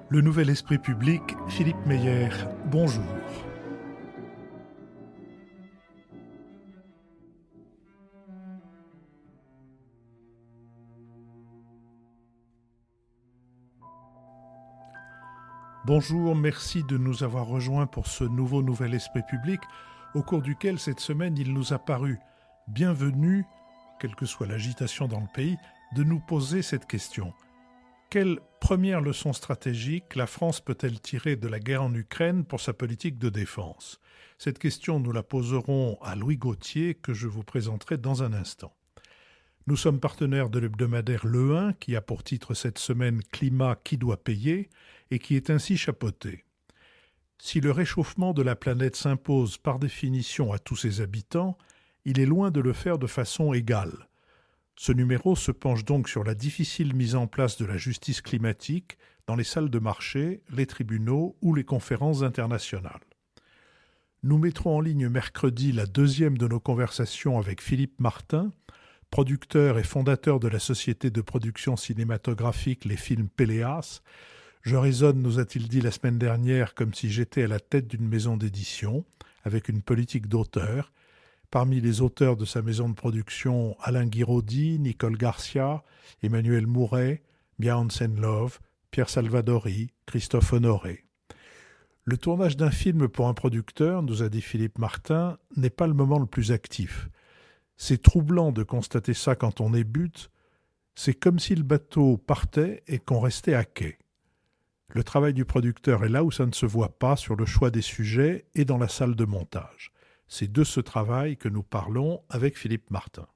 Le Nouvel Esprit Public, Philippe Meyer, bonjour. Bonjour, merci de nous avoir rejoints pour ce nouveau Nouvel Esprit Public, au cours duquel cette semaine il nous a paru bienvenu, quelle que soit l'agitation dans le pays, de nous poser cette question. Quelle première leçon stratégique la France peut-elle tirer de la guerre en Ukraine pour sa politique de défense ? Cette question, nous la poserons à Louis Gauthier, que je vous présenterai dans un instant. Nous sommes partenaires de l'hebdomadaire Le 1, qui a pour titre cette semaine « Climat, qui doit payer ?» et qui est ainsi chapeauté. Si le réchauffement de la planète s'impose par définition à tous ses habitants, il est loin de le faire de façon égale. Ce numéro se penche donc sur la difficile mise en place de la justice climatique dans les salles de marché, les tribunaux ou les conférences internationales. Nous mettrons en ligne mercredi la deuxième de nos conversations avec Philippe Martin, producteur et fondateur de la société de production cinématographique Les Films Péléas. Je raisonne, nous a-t-il dit la semaine dernière, comme si j'étais à la tête d'une maison d'édition, avec une politique d'auteur. Parmi les auteurs de sa maison de production, Alain Guiraudy, Nicole Garcia, Emmanuel Mouret, Mia Hansen-Love, Pierre Salvadori, Christophe Honoré. Le tournage d'un film pour un producteur, nous a dit Philippe Martin, n'est pas le moment le plus actif. C'est troublant de constater ça quand on débute. C'est comme si le bateau partait et qu'on restait à quai. Le travail du producteur est là où ça ne se voit pas sur le choix des sujets et dans la salle de montage. C'est de ce travail que nous parlons avec Philippe Martin.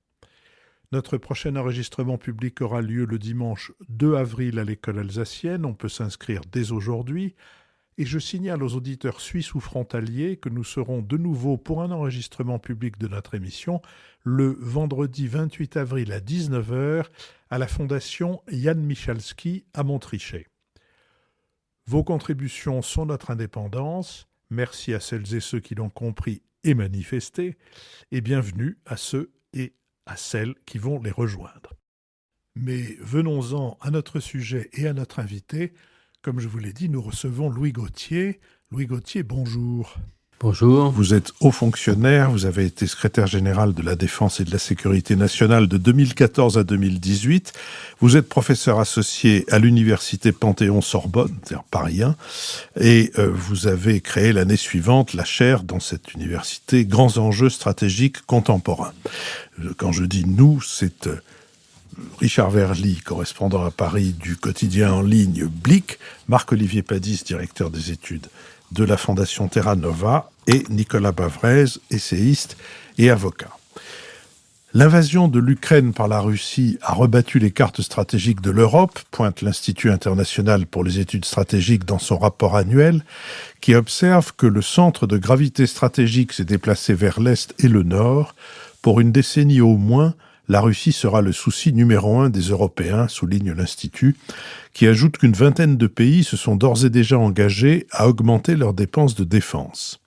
Notre prochain enregistrement public aura lieu le dimanche 2 avril à l'école alsacienne. On peut s'inscrire dès aujourd'hui. Et je signale aux auditeurs suisses ou frontaliers que nous serons de nouveau pour un enregistrement public de notre émission le vendredi 28 avril à 19h à la Fondation Jan Michalski à Montrichet. Vos contributions sont notre indépendance. Merci à celles et ceux qui l'ont compris et manifesté, et bienvenue à ceux et à celles qui vont les rejoindre. Mais venons-en à notre sujet et à notre invité. Comme je vous l'ai dit, nous recevons Louis Gauthier. Louis Gauthier, bonjour. Bonjour. Vous êtes haut fonctionnaire, vous avez été secrétaire général de la Défense et de la Sécurité nationale de 2014 à 2018. Vous êtes professeur associé à l'université Panthéon-Sorbonne, c'est-à-dire Paris 1, et vous avez créé l'année suivante la chaire dans cette université Grands enjeux stratégiques contemporains. Quand je dis nous, c'est Richard Verly, correspondant à Paris du quotidien en ligne Blick, Marc-Olivier Padis, directeur des études de la Fondation Terra Nova, et Nicolas Bavrez, essayiste et avocat. L'invasion de l'Ukraine par la Russie a rebattu les cartes stratégiques de l'Europe, pointe l'Institut international pour les études stratégiques dans son rapport annuel, qui observe que le centre de gravité stratégique s'est déplacé vers l'Est et le Nord. Pour une décennie au moins, la Russie sera le souci numéro 1 des Européens, souligne l'Institut, qui ajoute qu'une vingtaine de pays se sont d'ores et déjà engagés à augmenter leurs dépenses de défense.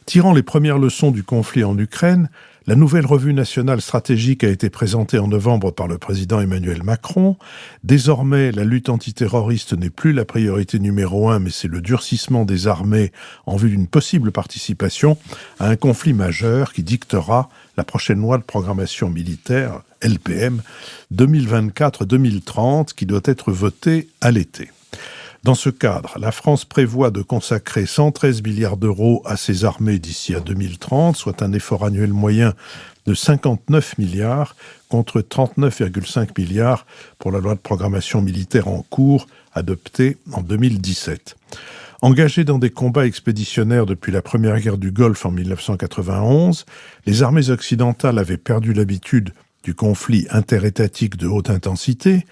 Tirant les premières leçons du conflit en Ukraine, la nouvelle revue nationale stratégique a été présentée en novembre par le président Emmanuel Macron. Désormais, la lutte antiterroriste n'est plus la priorité numéro 1, mais c'est le durcissement des armées en vue d'une possible participation à un conflit majeur qui dictera la prochaine loi de programmation militaire, LPM, 2024-2030, qui doit être votée à l'été. Dans ce cadre, la France prévoit de consacrer 113 milliards d'euros à ses armées d'ici à 2030, soit un effort annuel moyen de 59 milliards contre 39,5 milliards pour la loi de programmation militaire en cours, adoptée en 2017. Engagées dans des combats expéditionnaires depuis la première guerre du Golfe en 1991, les armées occidentales avaient perdu l'habitude du conflit interétatique de haute intensité.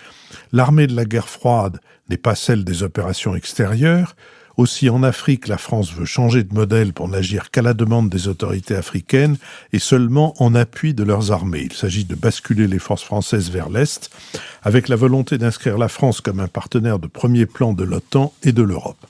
L'armée de la guerre froide n'est pas celle des opérations extérieures. Aussi, en Afrique, la France veut changer de modèle pour n'agir qu'à la demande des autorités africaines et seulement en appui de leurs armées. Il s'agit de basculer les forces françaises vers l'Est, avec la volonté d'inscrire la France comme un partenaire de premier plan de l'OTAN et de l'Europe.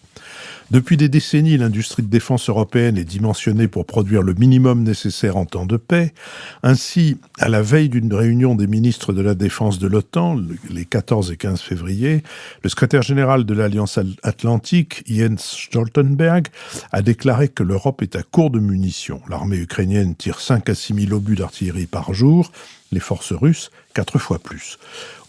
Depuis des décennies, l'industrie de défense européenne est dimensionnée pour produire le minimum nécessaire en temps de paix. Ainsi, à la veille d'une réunion des ministres de la Défense de l'OTAN, les 14 et 15 février, le secrétaire général de l'Alliance Atlantique, Jens Stoltenberg, a déclaré que l'Europe est à court de munitions. L'armée ukrainienne tire 5 à 6 000 obus d'artillerie par jour, les forces russes 4 fois plus.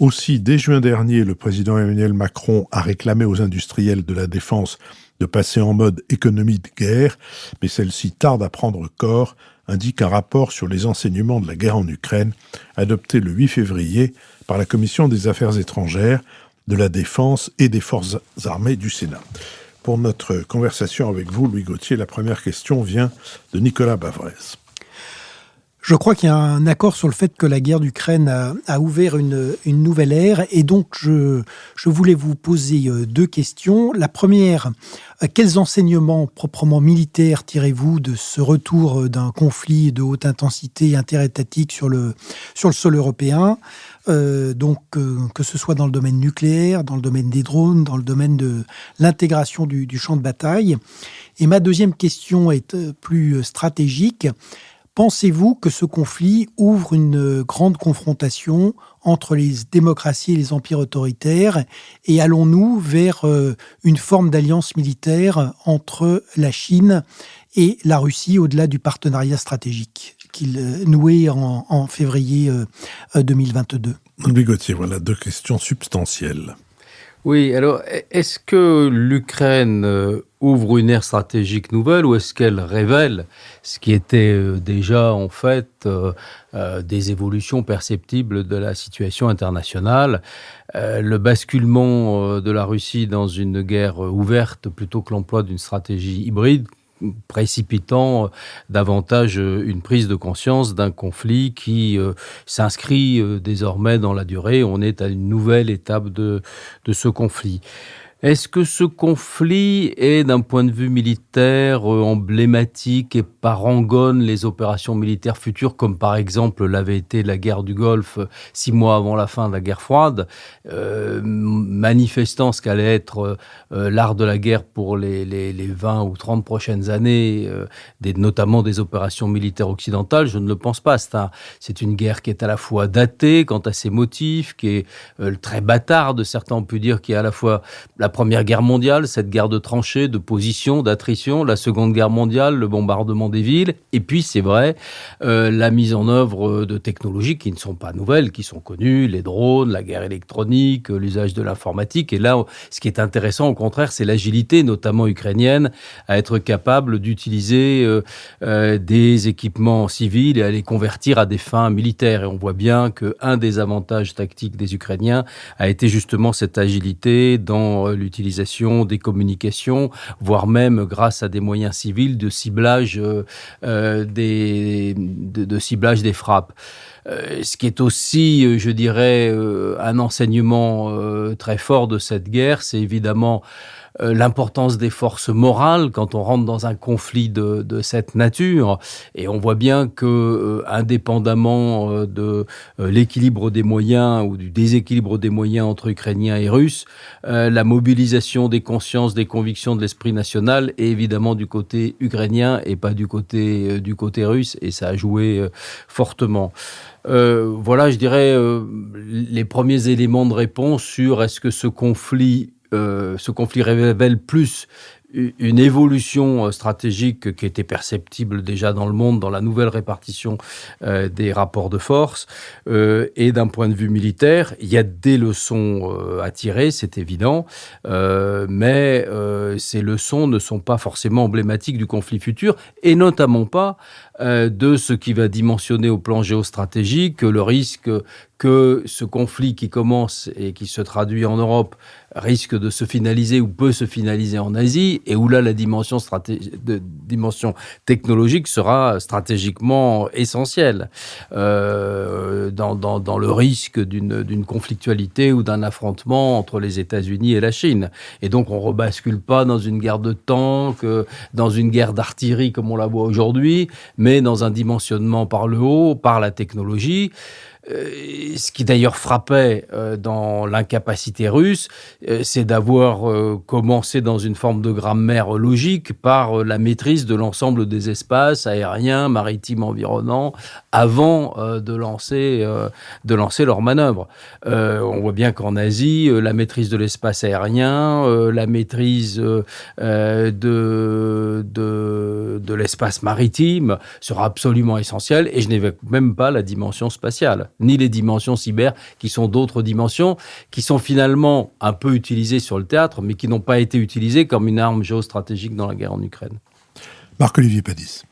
Aussi, dès juin dernier, le président Emmanuel Macron a réclamé aux industriels de la défense de passer en mode économie de guerre, mais celle-ci tarde à prendre corps, indique un rapport sur les enseignements de la guerre en Ukraine, adopté le 8 février par la Commission des Affaires étrangères, de la Défense et des Forces armées du Sénat. Pour notre conversation avec vous, Louis Gauthier, la première question vient de Nicolas Bavrez. Je crois qu'il y a un accord sur le fait que la guerre d'Ukraine a ouvert une nouvelle ère. Et donc, je voulais vous poser deux questions. La première, quels enseignements proprement militaires tirez-vous de ce retour d'un conflit de haute intensité interétatique sur le sol européen, que ce soit dans le domaine nucléaire, dans le domaine des drones, dans le domaine de l'intégration du champ de bataille. Et ma deuxième question est plus stratégique. Pensez-vous que ce conflit ouvre une grande confrontation entre les démocraties et les empires autoritaires, et allons-nous vers une forme d'alliance militaire entre la Chine et la Russie au-delà du partenariat stratégique qu'il nouait en février 2022 ? Louis Gauthier, voilà deux questions substantielles. Oui, alors est-ce que l'Ukraine ouvre une ère stratégique nouvelle ou est-ce qu'elle révèle ce qui était déjà en fait des évolutions perceptibles de la situation internationale, le basculement de la Russie dans une guerre ouverte plutôt que l'emploi d'une stratégie hybride, précipitant davantage une prise de conscience d'un conflit qui s'inscrit désormais dans la durée. On est à une nouvelle étape de ce conflit. Est-ce que ce conflit est, d'un point de vue militaire, emblématique et parangone les opérations militaires futures, comme par exemple l'avait été la guerre du Golfe 6 mois avant la fin de la guerre froide, manifestant ce qu'allait être l'art de la guerre pour les 20 ou 30 prochaines années, notamment des opérations militaires occidentales? Je ne le pense pas. C'est une guerre qui est à la fois datée quant à ses motifs, qui est très bâtarde, certains ont pu dire, qui est à la fois la Première Guerre mondiale, cette guerre de tranchées, de position, d'attrition, la Seconde Guerre mondiale, le bombardement des villes, et puis c'est vrai, la mise en œuvre de technologies qui ne sont pas nouvelles, qui sont connues, les drones, la guerre électronique, l'usage de l'informatique. Et là, ce qui est intéressant, au contraire, c'est l'agilité, notamment ukrainienne, à être capable d'utiliser des équipements civils et à les convertir à des fins militaires. Et on voit bien qu'un des avantages tactiques des Ukrainiens a été justement cette agilité dans l'utilisation des communications, voire même grâce à des moyens civils de ciblage, de ciblage des frappes. Ce qui est aussi, je dirais, un enseignement très fort de cette guerre, c'est évidemment l'importance des forces morales quand on rentre dans un conflit de cette nature. Et on voit bien que, indépendamment de l'équilibre des moyens ou du déséquilibre des moyens entre Ukrainiens et Russes, la mobilisation des consciences, des convictions de l'esprit national est évidemment du côté ukrainien et pas du côté russe, et ça a joué fortement. Voilà, je dirais, les premiers éléments de réponse sur est-ce que ce conflit révèle plus une évolution stratégique qui était perceptible déjà dans le monde, dans la nouvelle répartition des rapports de force. Et d'un point de vue militaire, il y a des leçons à tirer, c'est évident, mais ces leçons ne sont pas forcément emblématiques du conflit futur, et notamment pas de ce qui va dimensionner au plan géostratégique le risque que ce conflit qui commence et qui se traduit en Europe risque de se finaliser ou peut se finaliser en Asie, et où là la dimension technologique sera stratégiquement essentielle dans le risque d'une conflictualité ou d'un affrontement entre les États-Unis et la Chine. Et donc on ne rebascule pas dans une guerre de tanks, dans une guerre d'artillerie comme on la voit aujourd'hui, mais dans un dimensionnement par le haut, par la technologie. Ce qui d'ailleurs frappait dans l'incapacité russe, c'est d'avoir commencé dans une forme de grammaire logique par la maîtrise de l'ensemble des espaces aériens, maritimes, environnants, avant de lancer leurs manœuvres. On voit bien qu'en Asie, la maîtrise de l'espace aérien, la maîtrise de l'espace maritime sera absolument essentielle, et je n'évoque même pas la dimension spatiale, ni les dimensions cyber, qui sont d'autres dimensions, qui sont finalement un peu utilisées sur le théâtre, mais qui n'ont pas été utilisées comme une arme géostratégique dans la guerre en Ukraine. Marc-Olivier Padis.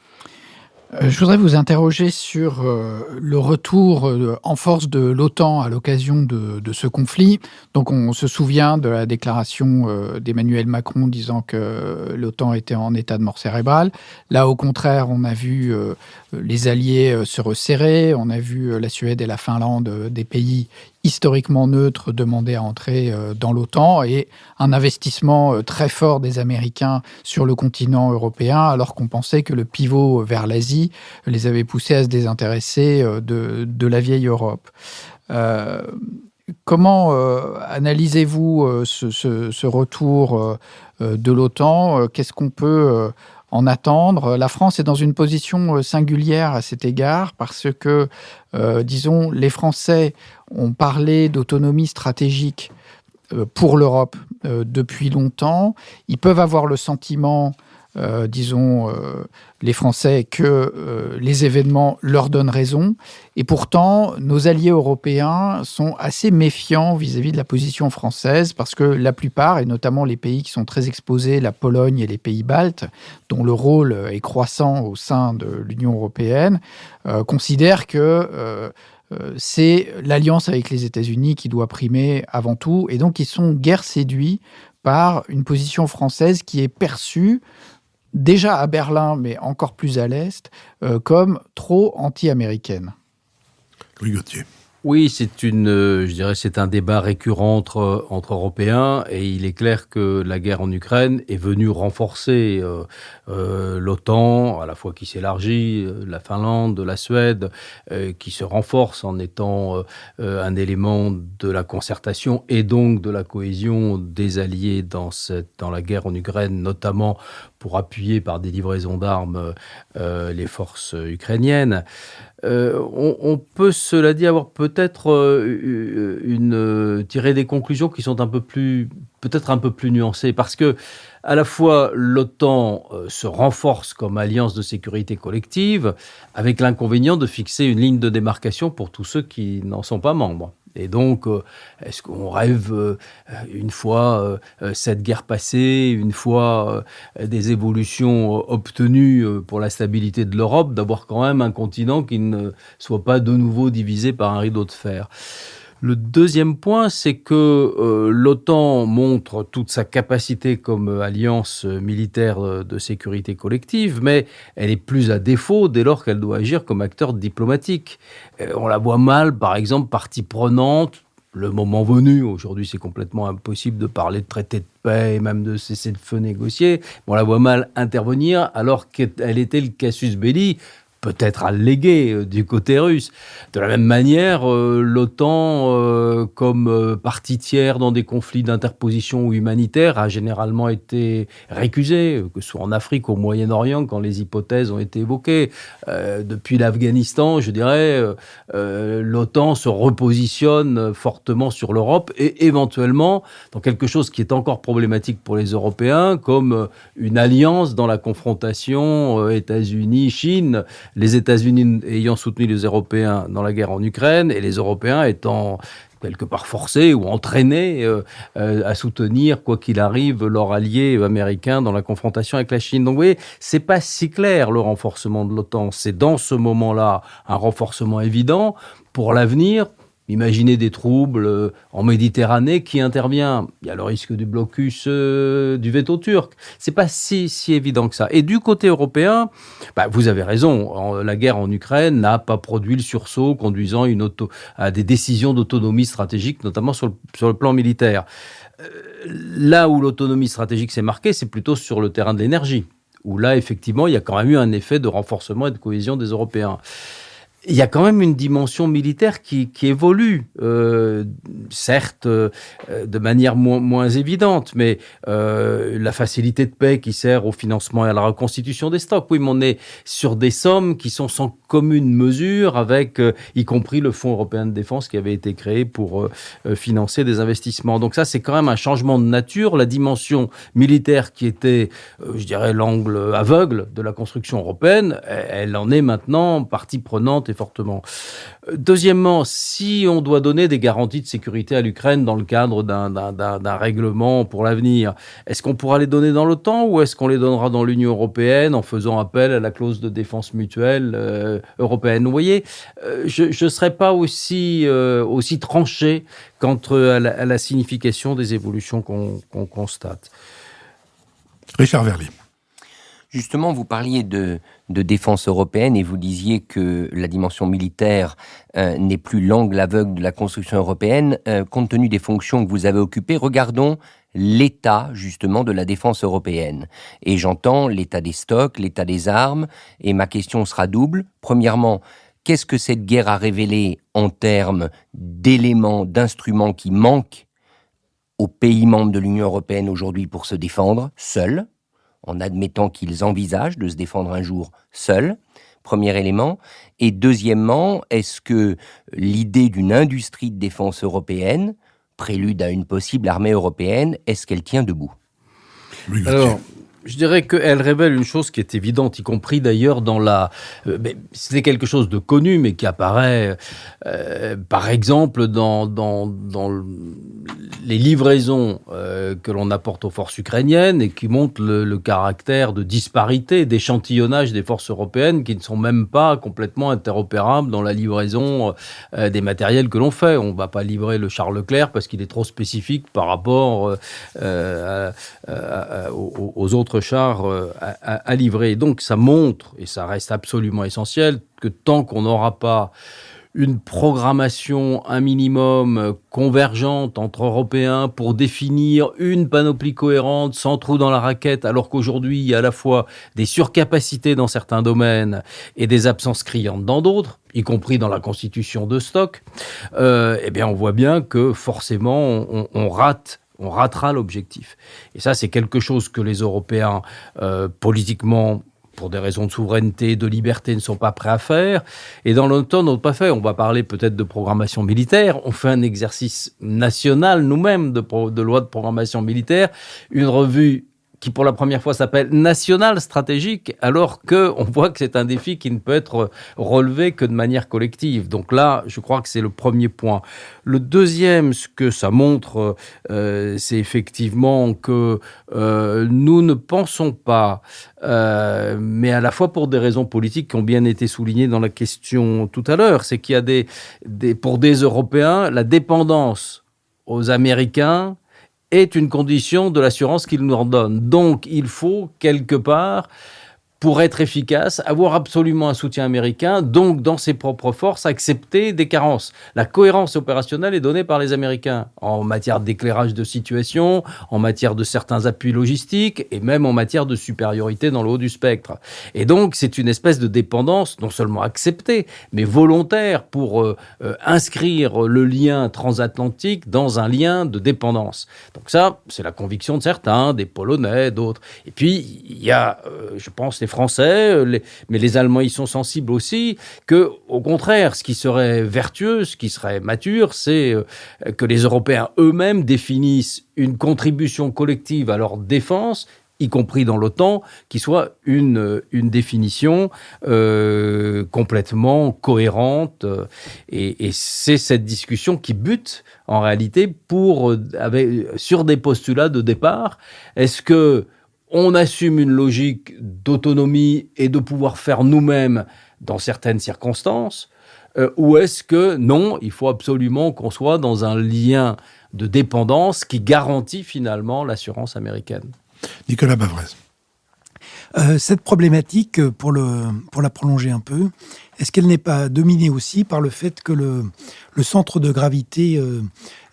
Je voudrais vous interroger sur le retour en force de l'OTAN à l'occasion de ce conflit. Donc on se souvient de la déclaration d'Emmanuel Macron disant que l'OTAN était en état de mort cérébrale. Là, au contraire, on a vu les alliés se resserrer. On a vu la Suède et la Finlande, des pays historiquement neutres, demander à entrer dans l'OTAN, et un investissement très fort des Américains sur le continent européen, alors qu'on pensait que le pivot vers l'Asie les avait poussés à se désintéresser de la vieille Europe. Comment analysez-vous ce retour de l'OTAN ? Qu'est-ce qu'on peut en attendre ? La France est dans une position singulière à cet égard parce que, disons, les Français ont parlé d'autonomie stratégique pour l'Europe depuis longtemps. Ils peuvent avoir le sentiment, les Français, que les événements leur donnent raison. Et pourtant, nos alliés européens sont assez méfiants vis-à-vis de la position française, parce que la plupart, et notamment les pays qui sont très exposés, la Pologne et les pays baltes, dont le rôle est croissant au sein de l'Union européenne, considèrent que c'est l'alliance avec les États-Unis qui doit primer avant tout. Et donc, ils sont guère séduits par une position française qui est perçue, déjà à Berlin, mais encore plus à l'Est, comme trop anti-américaine. Louis Gauthier. Oui, c'est un débat récurrent entre Européens, et il est clair que la guerre en Ukraine est venue renforcer l'OTAN, à la fois qui s'élargit, la Finlande, la Suède, qui se renforce en étant un élément de la concertation et donc de la cohésion des alliés dans la guerre en Ukraine, notamment pour appuyer par des livraisons d'armes les forces ukrainiennes. On peut, cela dit, avoir peut-être tirer des conclusions qui sont peut-être un peu plus nuancées, parce que à la fois l'OTAN se renforce comme alliance de sécurité collective, avec l'inconvénient de fixer une ligne de démarcation pour tous ceux qui n'en sont pas membres. Et donc, est-ce qu'on rêve, une fois cette guerre passée, une fois des évolutions obtenues pour la stabilité de l'Europe, d'avoir quand même un continent qui ne soit pas de nouveau divisé par un rideau de fer ? Le deuxième point, c'est que l'OTAN montre toute sa capacité comme alliance militaire de sécurité collective, mais elle est plus à défaut dès lors qu'elle doit agir comme acteur diplomatique. On la voit mal, par exemple, partie prenante, le moment venu. Aujourd'hui, c'est complètement impossible de parler de traité de paix et même de cessez-le-feu négocié. On la voit mal intervenir alors qu'elle était le casus belli, peut-être allégué du côté russe. De la même manière, l'OTAN, comme partie tiers dans des conflits d'interposition ou humanitaires, a généralement été récusée, que ce soit en Afrique, au Moyen-Orient, quand les hypothèses ont été évoquées. Depuis l'Afghanistan, je dirais, l'OTAN se repositionne fortement sur l'Europe et éventuellement dans quelque chose qui est encore problématique pour les Européens, comme une alliance dans la confrontation États-Unis-Chine, les États-Unis ayant soutenu les Européens dans la guerre en Ukraine et les Européens étant quelque part forcés ou entraînés à soutenir, quoi qu'il arrive, leur allié américain dans la confrontation avec la Chine. Donc vous voyez, c'est pas si clair le renforcement de l'OTAN. C'est dans ce moment-là un renforcement évident pour l'avenir. Imaginez des troubles en Méditerranée, qui intervient ? Il y a le risque du blocus du veto turc. C'est pas si évident que ça. Et du côté européen, vous avez raison, la guerre en Ukraine n'a pas produit le sursaut conduisant à des décisions d'autonomie stratégique, notamment sur le plan militaire. Là où l'autonomie stratégique s'est marquée, c'est plutôt sur le terrain de l'énergie, où là, effectivement, il y a quand même eu un effet de renforcement et de cohésion des Européens. il y a quand même une dimension militaire qui évolue, certes de manière moins évidente, mais la facilité de paix qui sert au financement et à la reconstitution des stocks. Oui, mais on est sur des sommes qui sont sans commune mesure avec, y compris le Fonds européen de défense qui avait été créé pour financer des investissements. Donc ça, c'est quand même un changement de nature. La dimension militaire qui était, je dirais, l'angle aveugle de la construction européenne, elle en est maintenant partie prenante et fortement. Deuxièmement, si on doit donner des garanties de sécurité à l'Ukraine dans le cadre d'un règlement pour l'avenir, est-ce qu'on pourra les donner dans l'OTAN ou est-ce qu'on les donnera dans l'Union européenne en faisant appel à la clause de défense mutuelle européenne? Vous voyez, je ne serais pas aussi tranché quant à la signification des évolutions qu'on constate. Richard Verly. Justement, vous parliez de défense européenne et vous disiez que la dimension militaire n'est plus l'angle aveugle de la construction européenne. Compte tenu des fonctions que vous avez occupées, regardons l'état, justement, de la défense européenne. Et j'entends l'état des stocks, l'état des armes, et ma question sera double. Premièrement, qu'est-ce que cette guerre a révélé en termes d'éléments, d'instruments qui manquent aux pays membres de l'Union européenne aujourd'hui pour se défendre seuls, en admettant qu'ils envisagent de se défendre un jour seuls, premier élément. Et deuxièmement, est-ce que l'idée d'une industrie de défense européenne, prélude à une possible armée européenne, est-ce qu'elle tient debout? Alors, je dirais qu'elle révèle une chose qui est évidente, y compris d'ailleurs dans la... c'est quelque chose de connu, mais qui apparaît, par exemple, dans les livraisons que l'on apporte aux forces ukrainiennes et qui montrent le caractère de disparité, d'échantillonnage des forces européennes qui ne sont même pas complètement interopérables dans la livraison des matériels que l'on fait. On ne va pas livrer le Charles Leclerc parce qu'il est trop spécifique par rapport aux autres chars à livrer. Donc ça montre, et ça reste absolument essentiel, que tant qu'on n'aura pas une programmation, un minimum convergente entre Européens pour définir une panoplie cohérente, sans trou dans la raquette, alors qu'aujourd'hui, il y a à la fois des surcapacités dans certains domaines et des absences criantes dans d'autres, y compris dans la constitution de stocks, eh bien, on voit bien que forcément, on ratera l'objectif. Et ça, c'est quelque chose que les Européens, politiquement, pour des raisons de souveraineté, de liberté, ne sont pas prêts à faire. Et dans l'OTAN, on n'a pas fait. On va parler peut-être de programmation militaire. On fait un exercice national, nous-mêmes, de loi de programmation militaire. Une revue qui, pour la première fois, s'appelle National Stratégique, alors qu'on voit que c'est un défi qui ne peut être relevé que de manière collective. Donc là, je crois que c'est le premier point. Le deuxième, ce que ça montre, c'est effectivement que nous ne pensons pas, mais à la fois pour des raisons politiques qui ont bien été soulignées dans la question tout à l'heure, c'est qu'il y a pour des Européens, la dépendance aux Américains est une condition de l'assurance qu'ils nous en donnent. Donc, il faut, quelque part, pour être efficace, avoir absolument un soutien américain, donc, dans ses propres forces, accepter des carences. La cohérence opérationnelle est donnée par les Américains, en matière d'éclairage de situation, en matière de certains appuis logistiques, et même en matière de supériorité dans le haut du spectre. Et donc, c'est une espèce de dépendance, non seulement acceptée, mais volontaire, pour inscrire le lien transatlantique dans un lien de dépendance. Donc ça, c'est la conviction de certains, des Polonais, d'autres. Et puis, il y a, je pense, les Français, mais les Allemands y sont sensibles aussi, que, au contraire, ce qui serait vertueux, ce qui serait mature, c'est que les Européens eux-mêmes définissent une contribution collective à leur défense, y compris dans l'OTAN, qui soit une définition complètement cohérente. Et c'est cette discussion qui bute, en réalité, sur des postulats de départ. Est-ce que on assume une logique d'autonomie et de pouvoir faire nous-mêmes dans certaines circonstances, ou est-ce que non, il faut absolument qu'on soit dans un lien de dépendance qui garantit finalement l'assurance américaine? Nicolas Bavrez. Cette problématique, pour la prolonger un peu, est-ce qu'elle n'est pas dominée aussi par le fait que le centre de gravité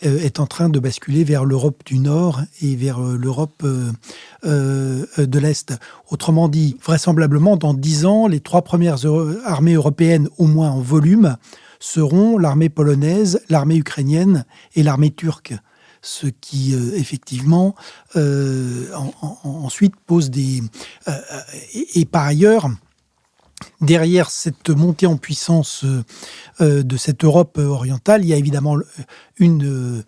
est en train de basculer vers l'Europe du Nord et vers l'Europe de l'Est? Autrement dit, vraisemblablement, dans 10 ans, les 3 premières armées européennes, au moins en volume, seront l'armée polonaise, l'armée ukrainienne et l'armée turque. Ce qui, effectivement, ensuite pose des... et par ailleurs, derrière cette montée en puissance de cette Europe orientale, il y a évidemment une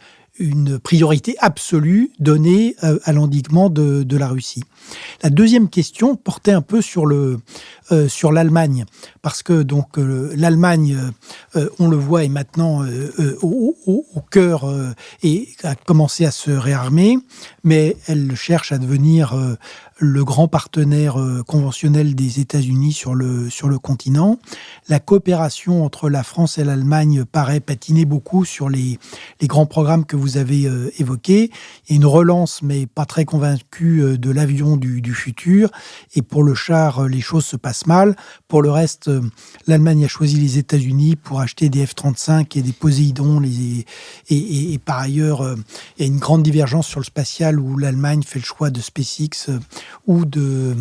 priorité absolue donnée à l'endiguement de la Russie. La deuxième question portait un peu sur l'Allemagne, parce que donc l'Allemagne, on le voit, est maintenant au cœur et a commencé à se réarmer, mais elle cherche à devenir le grand partenaire conventionnel des États-Unis sur le continent. La coopération entre la France et l'Allemagne paraît patiner beaucoup sur les grands programmes que vous avez évoqués. Il y a une relance, mais pas très convaincue, de l'avion du futur. Et pour le char, les choses se passent mal. Pour le reste, l'Allemagne a choisi les États-Unis pour acheter des F-35 et des Poséidon. Et par ailleurs, il y a une grande divergence sur le spatial où l'Allemagne fait le choix de SpaceX ou de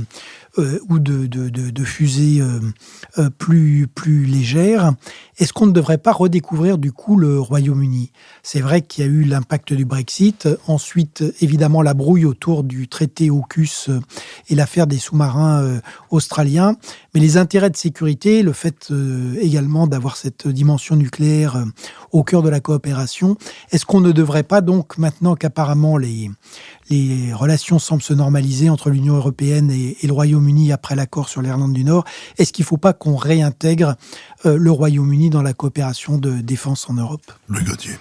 fusées plus légères. Est-ce qu'on ne devrait pas redécouvrir du coup le Royaume-Uni? C'est vrai qu'il y a eu l'impact du Brexit, ensuite évidemment la brouille autour du traité AUKUS et l'affaire des sous-marins australiens, mais les intérêts de sécurité, le fait également d'avoir cette dimension nucléaire au cœur de la coopération, est-ce qu'on ne devrait pas donc, maintenant qu'apparemment les relations semblent se normaliser entre l'Union européenne et le Royaume-Uni après l'accord sur l'Irlande du Nord, est-ce qu'il ne faut pas qu'on réintègre le Royaume-Uni dans la coopération de défense en Europe? Le Gauthier.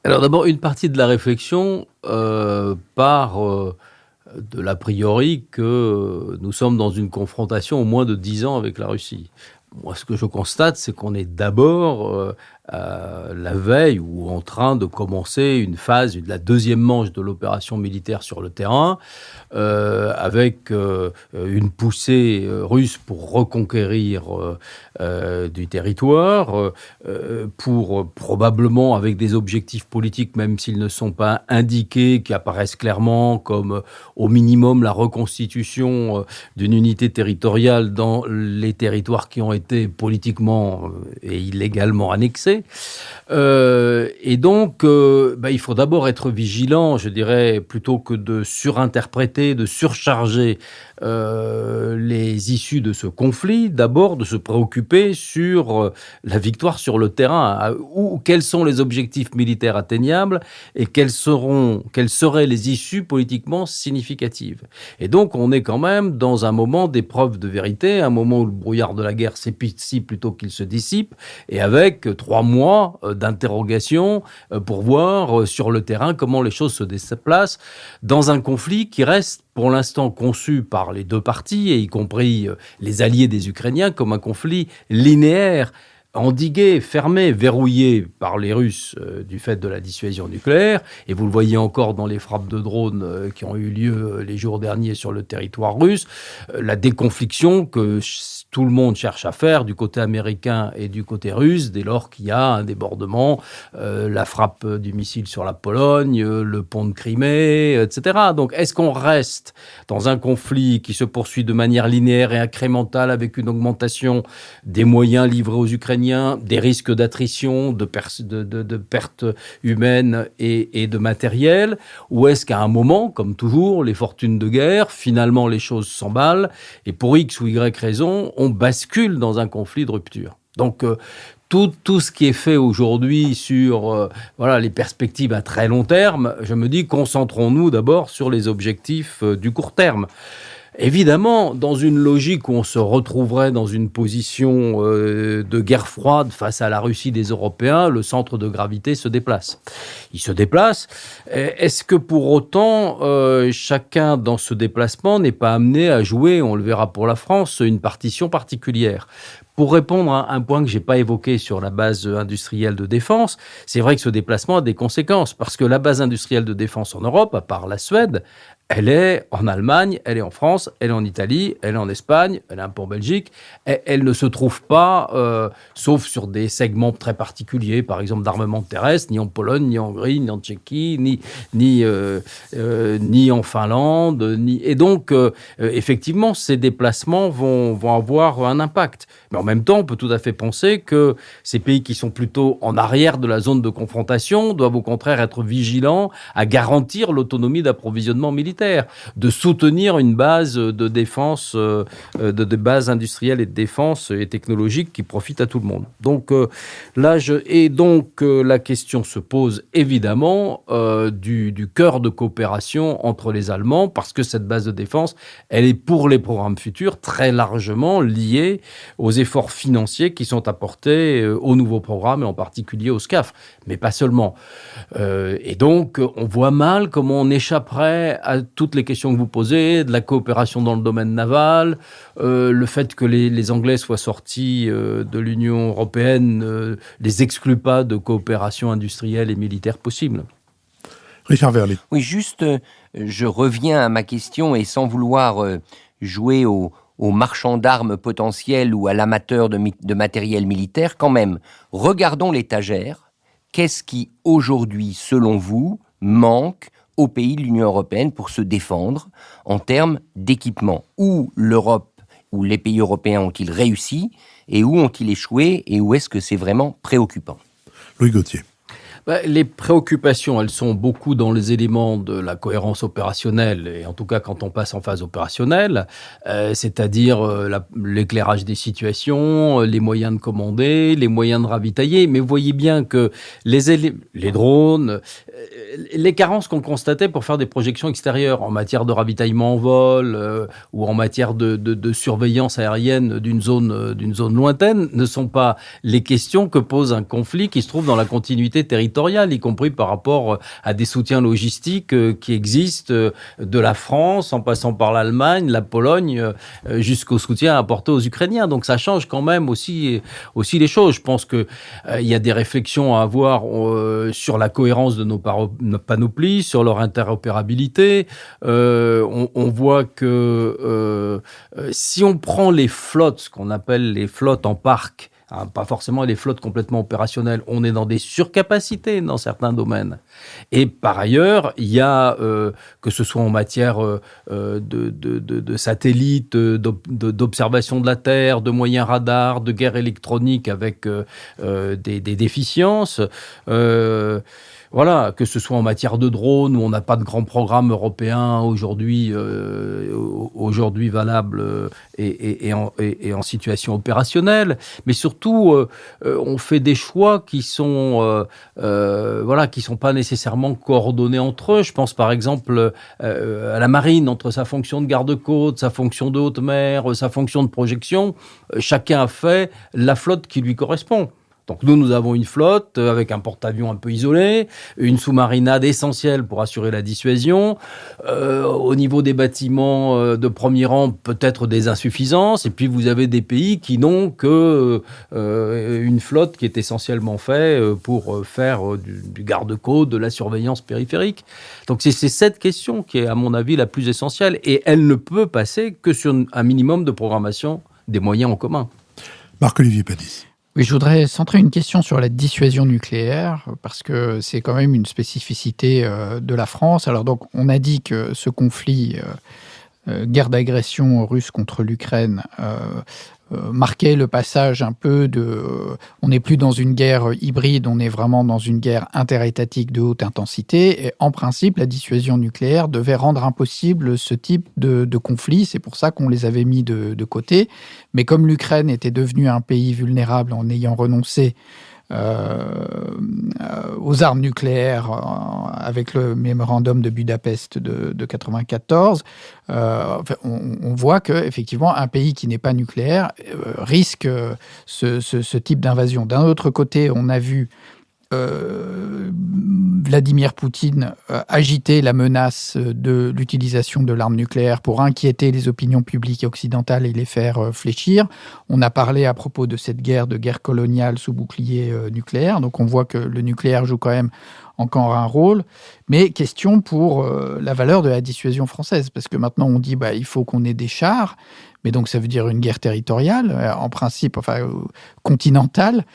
Alors d'abord, une partie de la réflexion part de l'a priori que nous sommes dans une confrontation au moins de 10 ans avec la Russie. Moi, ce que je constate, c'est qu'on est d'abord à la veille ou en train de commencer une phase, la deuxième manche de l'opération militaire sur le terrain, avec une poussée russe pour reconquérir du territoire, pour probablement avec des objectifs politiques, même s'ils ne sont pas indiqués, qui apparaissent clairement comme au minimum la reconstitution d'une unité territoriale dans les territoires qui ont été politiquement et illégalement annexés. Et donc, il faut d'abord être vigilant, je dirais, plutôt que de surinterpréter, de surcharger les issues de ce conflit, d'abord de se préoccuper sur la victoire sur le terrain, quels sont les objectifs militaires atteignables et quelles seraient les issues politiquement significatives. Et donc, on est quand même dans un moment d'épreuve de vérité, un moment où le brouillard de la guerre s'épaissit plutôt qu'il se dissipe, et avec 3 mois d'interrogation pour voir sur le terrain comment les choses se déplacent dans un conflit qui reste pour l'instant conçu par les deux parties, et y compris les alliés des Ukrainiens, comme un conflit linéaire, endigué, fermé, verrouillé par les Russes du fait de la dissuasion nucléaire. Et vous le voyez encore dans les frappes de drones qui ont eu lieu les jours derniers sur le territoire russe, la déconfliction que tout le monde cherche à faire du côté américain et du côté russe, dès lors qu'il y a un débordement, la frappe du missile sur la Pologne, le pont de Crimée, etc. Donc, est-ce qu'on reste dans un conflit qui se poursuit de manière linéaire et incrémentale avec une augmentation des moyens livrés aux Ukrainiens, des risques d'attrition, de pertes humaines et de matériel, ou est-ce qu'à un moment, comme toujours, les fortunes de guerre, finalement les choses s'emballent et pour X ou Y raison, on bascule dans un conflit de rupture. Donc, tout ce qui est fait aujourd'hui sur les perspectives à très long terme, je me dis, concentrons-nous d'abord sur les objectifs du court terme. Évidemment, dans une logique où on se retrouverait dans une position de guerre froide face à la Russie des Européens, le centre de gravité se déplace. Il se déplace. Est-ce que pour autant, chacun dans ce déplacement n'est pas amené à jouer, on le verra pour la France, une partition particulière ? Pour répondre à un point que je n'ai pas évoqué sur la base industrielle de défense, c'est vrai que ce déplacement a des conséquences, parce que la base industrielle de défense en Europe, à part la Suède, Elle est en Allemagne, elle est en France, elle est en Italie, elle est en Espagne, elle est un peu en Belgique. Elle ne se trouve pas, sauf sur des segments très particuliers, par exemple d'armement terrestre, ni en Pologne, ni en Hongrie, ni en Tchéquie, ni en Finlande. Et donc, effectivement, ces déplacements vont avoir un impact. Mais en même temps, on peut tout à fait penser que ces pays qui sont plutôt en arrière de la zone de confrontation doivent au contraire être vigilants à garantir l'autonomie d'approvisionnement militaire, de soutenir une base de défense, de base industrielle et de défense et technologique qui profite à tout le monde. Donc la question se pose évidemment du cœur de coopération entre les Allemands, parce que cette base de défense, elle est pour les programmes futurs très largement liée aux efforts financiers qui sont apportés aux nouveaux programmes et en particulier au SCAF, mais pas seulement. Et donc on voit mal comment on échapperait à toutes les questions que vous posez, de la coopération dans le domaine naval, le fait que les Anglais soient sortis de l'Union européenne les exclut pas de coopération industrielle et militaire possible. Richard Verlet. Oui, juste, je reviens à ma question et sans vouloir jouer au marchand d'armes potentiel ou à l'amateur de matériel militaire, quand même, regardons l'étagère. Qu'est-ce qui, aujourd'hui, selon vous, manque aux pays de l'Union européenne pour se défendre en termes d'équipement? Où l'Europe, où les pays européens ont-ils réussi et où ont-ils échoué et où est-ce que c'est vraiment préoccupant? Louis Gauthier. Les préoccupations, elles sont beaucoup dans les éléments de la cohérence opérationnelle, et en tout cas quand on passe en phase opérationnelle, c'est-à-dire l'éclairage des situations, les moyens de commander, les moyens de ravitailler. Mais vous voyez bien que les drones, les carences qu'on constatait pour faire des projections extérieures en matière de ravitaillement en vol ou en matière de surveillance aérienne d'une zone lointaine ne sont pas les questions que pose un conflit qui se trouve dans la continuité territoriale, y compris par rapport à des soutiens logistiques qui existent de la France, en passant par l'Allemagne, la Pologne, jusqu'au soutien apporté aux Ukrainiens. Donc ça change quand même aussi les choses. Je pense qu'il y a des réflexions à avoir sur la cohérence de nos panoplies, sur leur interopérabilité. On voit que si on prend les flottes, ce qu'on appelle les flottes en parc, pas forcément les flottes complètement opérationnelles. On est dans des surcapacités dans certains domaines. Et par ailleurs, il y a, que ce soit en matière de satellites, d'observation de la Terre, de moyens radars, de guerre électronique avec des déficiences, voilà, que ce soit en matière de drones, où on n'a pas de grand programme européen aujourd'hui valable et en situation opérationnelle, mais surtout, on fait des choix qui sont pas nécessairement coordonnés entre eux. Je pense par exemple à la marine, entre sa fonction de garde-côte, sa fonction de haute mer, sa fonction de projection. Chacun a fait la flotte qui lui correspond. Donc nous avons une flotte avec un porte-avions un peu isolé, une sous-marinade essentielle pour assurer la dissuasion. Au niveau des bâtiments de premier rang, peut-être des insuffisances. Et puis vous avez des pays qui n'ont que une flotte qui est essentiellement faite pour faire du garde-côte, de la surveillance périphérique. Donc c'est cette question qui est à mon avis la plus essentielle. Et elle ne peut passer que sur un minimum de programmation des moyens en commun. Marc-Olivier Padis. Oui, je voudrais centrer une question sur la dissuasion nucléaire, parce que c'est quand même une spécificité de la France. Alors donc, on a dit que ce conflit, guerre d'agression russe contre l'Ukraine, marquait le passage un peu de... on n'est plus dans une guerre hybride, on est vraiment dans une guerre interétatique de haute intensité. Et en principe, la dissuasion nucléaire devait rendre impossible ce type de conflit. C'est pour ça qu'on les avait mis de côté. Mais comme l'Ukraine était devenue un pays vulnérable en ayant renoncé aux armes nucléaires avec le mémorandum de Budapest de 1994, on voit qu'effectivement, un pays qui n'est pas nucléaire risque ce type d'invasion. D'un autre côté, on a vu Vladimir Poutine agitait la menace de l'utilisation de l'arme nucléaire pour inquiéter les opinions publiques occidentales et les faire fléchir. On a parlé à propos de cette guerre coloniale sous bouclier nucléaire. Donc on voit que le nucléaire joue quand même encore un rôle. Mais question pour la valeur de la dissuasion française. Parce que maintenant on dit il faut qu'on ait des chars. Mais donc ça veut dire une guerre territoriale, en principe, continentale.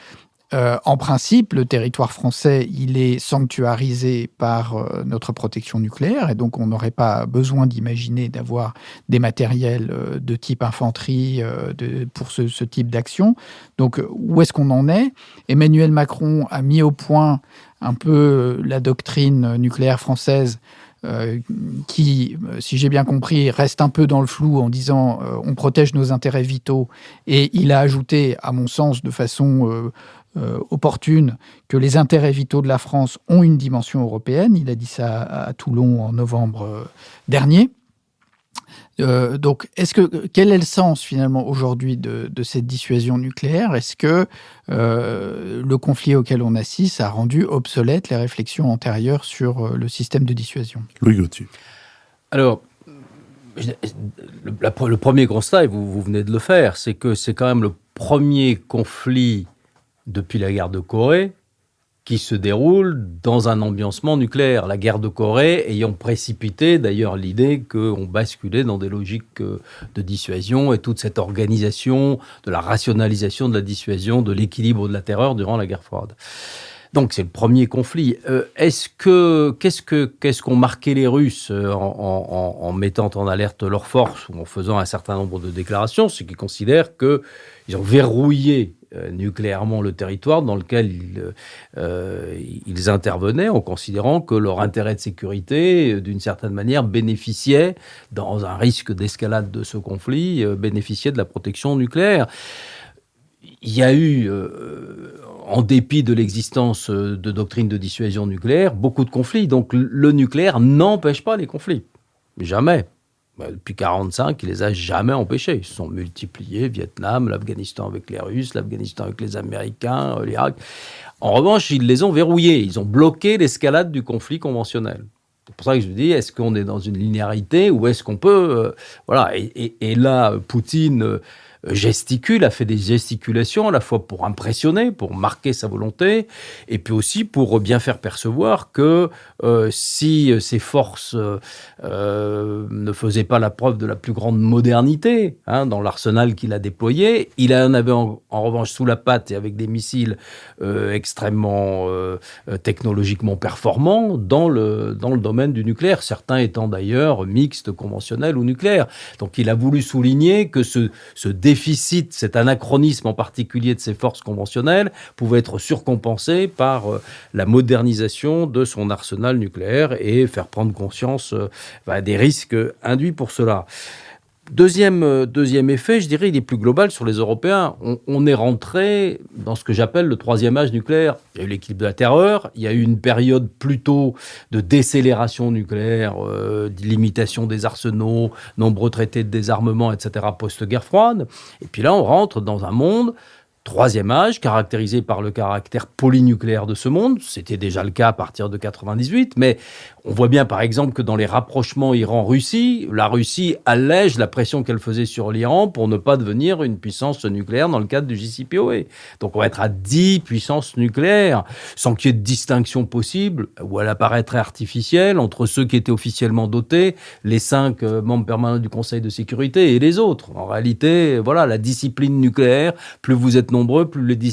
En principe, le territoire français, il est sanctuarisé par notre protection nucléaire et donc on n'aurait pas besoin d'imaginer d'avoir des matériels de type infanterie pour ce type d'action. Donc, où est-ce qu'on en est ? Emmanuel Macron a mis au point un peu la doctrine nucléaire française qui, si j'ai bien compris, reste un peu dans le flou en disant on protège nos intérêts vitaux. Et il a ajouté, à mon sens, de façon opportune, que les intérêts vitaux de la France ont une dimension européenne. Il a dit ça à Toulon en novembre dernier. Donc, quel est le sens finalement aujourd'hui de cette dissuasion nucléaire ? Est-ce que le conflit auquel on assiste a rendu obsolètes les réflexions antérieures sur le système de dissuasion ? Louis Gauthier. Alors, le premier constat, et vous venez de le faire, c'est que c'est quand même le premier conflit depuis la guerre de Corée qui se déroule dans un ambiancement nucléaire. La guerre de Corée ayant précipité d'ailleurs l'idée qu'on basculait dans des logiques de dissuasion et toute cette organisation de la rationalisation de la dissuasion, de l'équilibre de la terreur durant la guerre froide. Donc c'est le premier conflit. Qu'est-ce qu'ont marqué les Russes en mettant en alerte leurs forces ou en faisant un certain nombre de déclarations ? C'est qu'ils considèrent qu'ils ont verrouillé nucléairement le territoire dans lequel ils intervenaient, en considérant que leur intérêt de sécurité, d'une certaine manière, bénéficiait, dans un risque d'escalade de ce conflit, bénéficiait de la protection nucléaire. Il y a eu, en dépit de l'existence de doctrines de dissuasion nucléaire, beaucoup de conflits. Donc le nucléaire n'empêche pas les conflits. Jamais. Depuis 1945, il ne les a jamais empêchés. Ils se sont multipliés, Vietnam, l'Afghanistan avec les Russes, l'Afghanistan avec les Américains, l'Irak. En revanche, ils les ont verrouillés. Ils ont bloqué l'escalade du conflit conventionnel. C'est pour ça que je me dis, est-ce qu'on est dans une linéarité ou est-ce qu'on peut... voilà. Et là, Poutine gesticule, a fait des gesticulations à la fois pour impressionner, pour marquer sa volonté, et puis aussi pour bien faire percevoir que si ses forces ne faisaient pas la preuve de la plus grande modernité dans l'arsenal qu'il a déployé, il en avait en revanche sous la patte et avec des missiles extrêmement technologiquement performants dans le domaine du nucléaire, certains étant d'ailleurs mixtes, conventionnels ou nucléaires. Donc il a voulu souligner que ce déficit, cet anachronisme en particulier de ses forces conventionnelles, pouvait être surcompensé par la modernisation de son arsenal nucléaire et faire prendre conscience des risques induits pour cela. Deuxième effet, je dirais, il est plus global sur les Européens. On est rentré dans ce que j'appelle le troisième âge nucléaire. Il y a eu l'équilibre de la terreur, il y a eu une période plutôt de décélération nucléaire, de limitation des arsenaux, nombreux traités de désarmement, etc., post-guerre froide. Et puis là, on rentre dans un monde... Troisième âge, caractérisé par le caractère polynucléaire de ce monde. C'était déjà le cas à partir de 1998, mais on voit bien par exemple que dans les rapprochements Iran-Russie, la Russie allège la pression qu'elle faisait sur l'Iran pour ne pas devenir une puissance nucléaire dans le cadre du JCPOA. Donc on va être à 10 puissances nucléaires, sans qu'il y ait de distinction possible, ou elle apparaîtrait artificielle, entre ceux qui étaient officiellement dotés, les 5 membres permanents du Conseil de sécurité et les autres. En réalité, voilà, la discipline nucléaire, plus vous êtes nombreux,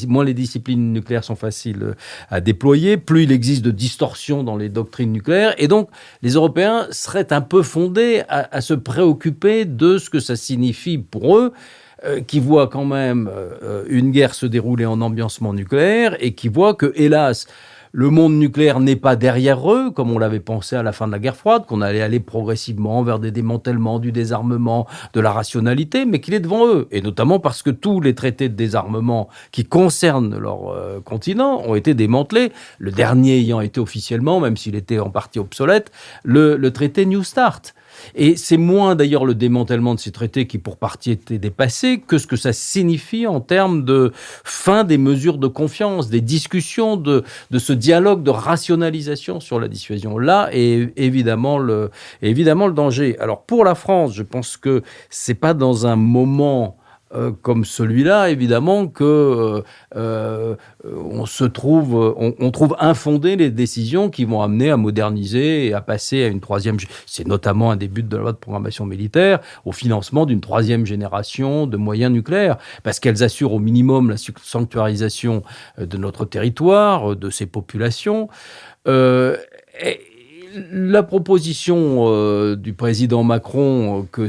moins les disciplines nucléaires sont faciles à déployer, plus il existe de distorsions dans les doctrines nucléaires. Et donc, les Européens seraient un peu fondés à se préoccuper de ce que ça signifie pour eux, qui voient quand même une guerre se dérouler en ambiancement nucléaire et qui voient que, hélas, le monde nucléaire n'est pas derrière eux, comme on l'avait pensé à la fin de la guerre froide, qu'on allait aller progressivement vers des démantèlements, du désarmement, de la rationalité, mais qu'il est devant eux. Et notamment parce que tous les traités de désarmement qui concernent leur continent ont été démantelés. Le dernier ayant été officiellement, même s'il était en partie obsolète, le traité New Start. Et c'est moins d'ailleurs le démantèlement de ces traités qui pour partie étaient dépassés que ce que ça signifie en termes de fin des mesures de confiance, des discussions, de ce dialogue de rationalisation sur la dissuasion. Là est évidemment le danger. Alors pour la France, je pense que c'est pas dans un moment comme celui-là, évidemment, que on trouve infondées les décisions qui vont amener à moderniser et à passer à une troisième. C'est notamment un des buts de la loi de programmation militaire, au financement d'une troisième génération de moyens nucléaires, parce qu'elles assurent au minimum la sanctuarisation de notre territoire, de ses populations. La proposition du président Macron que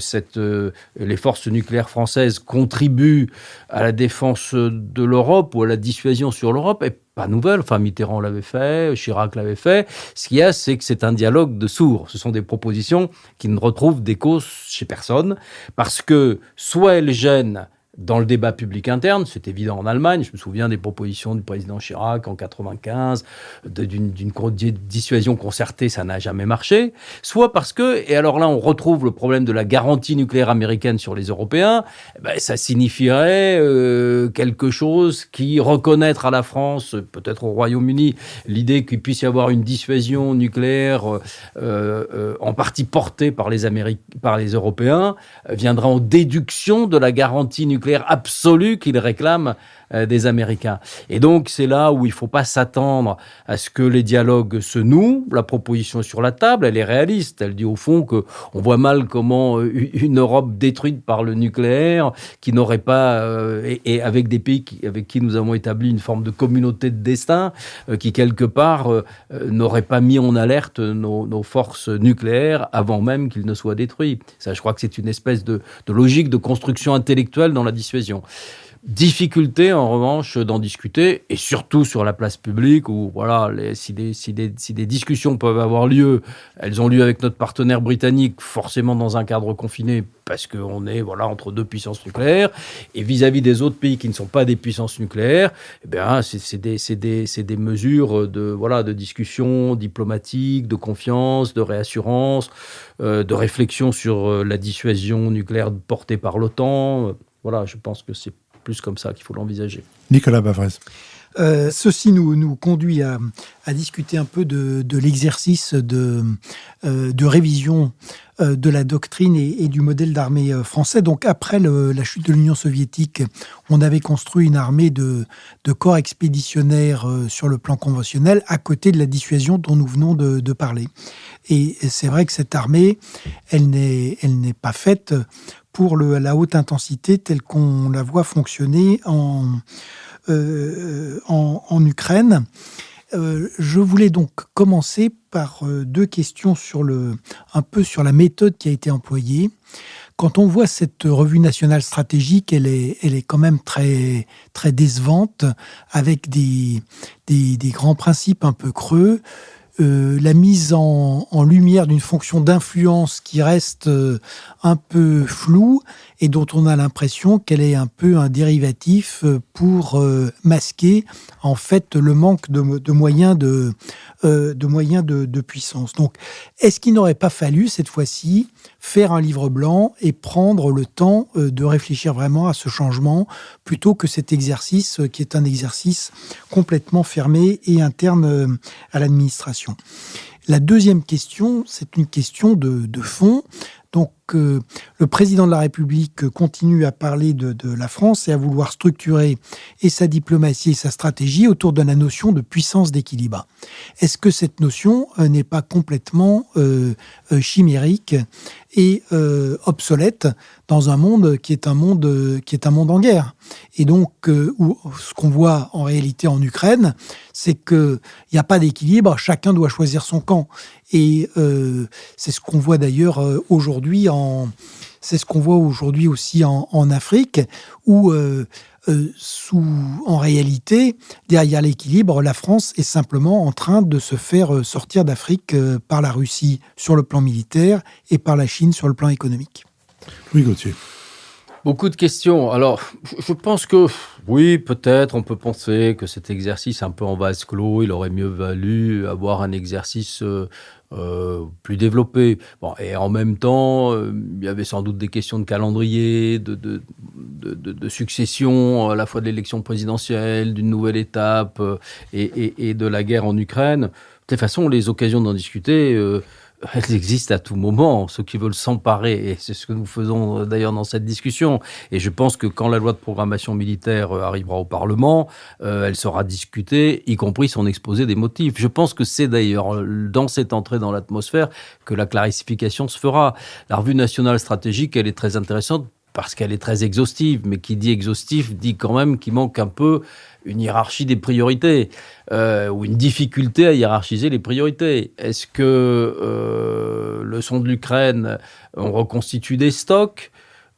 les forces nucléaires françaises contribuent à la défense de l'Europe ou à la dissuasion sur l'Europe est pas nouvelle. Enfin, Mitterrand l'avait fait, Chirac l'avait fait. Ce qu'il y a, c'est que c'est un dialogue de sourds. Ce sont des propositions qui ne retrouvent d'écho chez personne parce que soit elles gênent dans le débat public interne, c'est évident en Allemagne, je me souviens des propositions du président Chirac en 1995, d'une dissuasion concertée, ça n'a jamais marché, soit parce que, et alors là on retrouve le problème de la garantie nucléaire américaine sur les Européens, ça signifierait quelque chose qui reconnaître à la France, peut-être au Royaume-Uni, l'idée qu'il puisse y avoir une dissuasion nucléaire en partie portée par les Européens, viendra en déduction de la garantie nucléaire absolue qu'ils réclament des Américains. Et donc, c'est là où il ne faut pas s'attendre à ce que les dialogues se nouent. La proposition est sur la table, elle est réaliste. Elle dit au fond qu'on voit mal comment une Europe détruite par le nucléaire, qui n'aurait pas, et avec des pays avec qui nous avons établi une forme de communauté de destin, qui quelque part n'aurait pas mis en alerte nos forces nucléaires avant même qu'ils ne soient détruits. Ça, je crois que c'est une espèce de logique de construction intellectuelle dans la dissuasion. Difficulté, en revanche, d'en discuter, et surtout sur la place publique, où voilà, si des discussions peuvent avoir lieu, elles ont lieu avec notre partenaire britannique, forcément dans un cadre confiné, parce qu'on est entre deux puissances nucléaires, et vis-à-vis des autres pays qui ne sont pas des puissances nucléaires, c'est des mesures de discussion diplomatique, de confiance, de réassurance, de réflexion sur la dissuasion nucléaire portée par l'OTAN. Voilà, je pense que c'est plus comme ça qu'il faut l'envisager. Nicolas Bavrez. Ceci nous conduit à discuter un peu de l'exercice de révision de la doctrine et du modèle d'armée français. Donc après la chute de l'Union soviétique, on avait construit une armée de corps expéditionnaires sur le plan conventionnel à côté de la dissuasion dont nous venons de parler. Et c'est vrai que cette armée, elle n'est pas faite pour la haute intensité telle qu'on la voit fonctionner en Ukraine. Je voulais donc commencer par deux questions un peu sur la méthode qui a été employée. Quand on voit cette revue nationale stratégique, elle est quand même très, très décevante, avec des grands principes un peu creux. La mise en lumière d'une fonction d'influence qui reste un peu floue et dont on a l'impression qu'elle est un peu un dérivatif pour masquer en fait le manque de moyens de puissance. Donc, est-ce qu'il n'aurait pas fallu cette fois-ci faire un livre blanc et prendre le temps de réfléchir vraiment à ce changement plutôt que cet exercice qui est un exercice complètement fermé et interne à l'administration? La deuxième question, c'est une question de fond. Donc, le président de la République continue à parler de la France et à vouloir structurer et sa diplomatie et sa stratégie autour de la notion de puissance d'équilibre. Est-ce que cette notion n'est pas complètement chimérique et obsolète dans un monde qui est un monde en guerre? Et donc, ce qu'on voit en réalité en Ukraine, c'est qu'il n'y a pas d'équilibre, chacun doit choisir son camp. Et c'est ce qu'on voit d'ailleurs aujourd'hui aussi en Afrique, où en réalité, derrière l'équilibre, la France est simplement en train de se faire sortir d'Afrique par la Russie sur le plan militaire et par la Chine sur le plan économique. Louis Gauthier. Beaucoup de questions. Alors, je pense que oui, peut-être, on peut penser que cet exercice un peu en vase clos, il aurait mieux valu avoir un exercice plus développé. Bon, et en même temps, il y avait sans doute des questions de calendrier, de succession, à la fois de l'élection présidentielle, d'une nouvelle étape et de la guerre en Ukraine. De toute façon, les occasions d'en discuter, elles existent à tout moment. Ceux qui veulent s'emparer, et c'est ce que nous faisons d'ailleurs dans cette discussion. Et je pense que quand la loi de programmation militaire arrivera au Parlement, elle sera discutée, y compris son exposé des motifs. Je pense que c'est d'ailleurs dans cette entrée dans l'atmosphère que la clarification se fera. La revue nationale stratégique, elle est très intéressante parce qu'elle est très exhaustive, mais qui dit exhaustif dit quand même qu'il manque un peu une hiérarchie des priorités, ou une difficulté à hiérarchiser les priorités. Est-ce que, leçon de l'Ukraine, on reconstitue des stocks,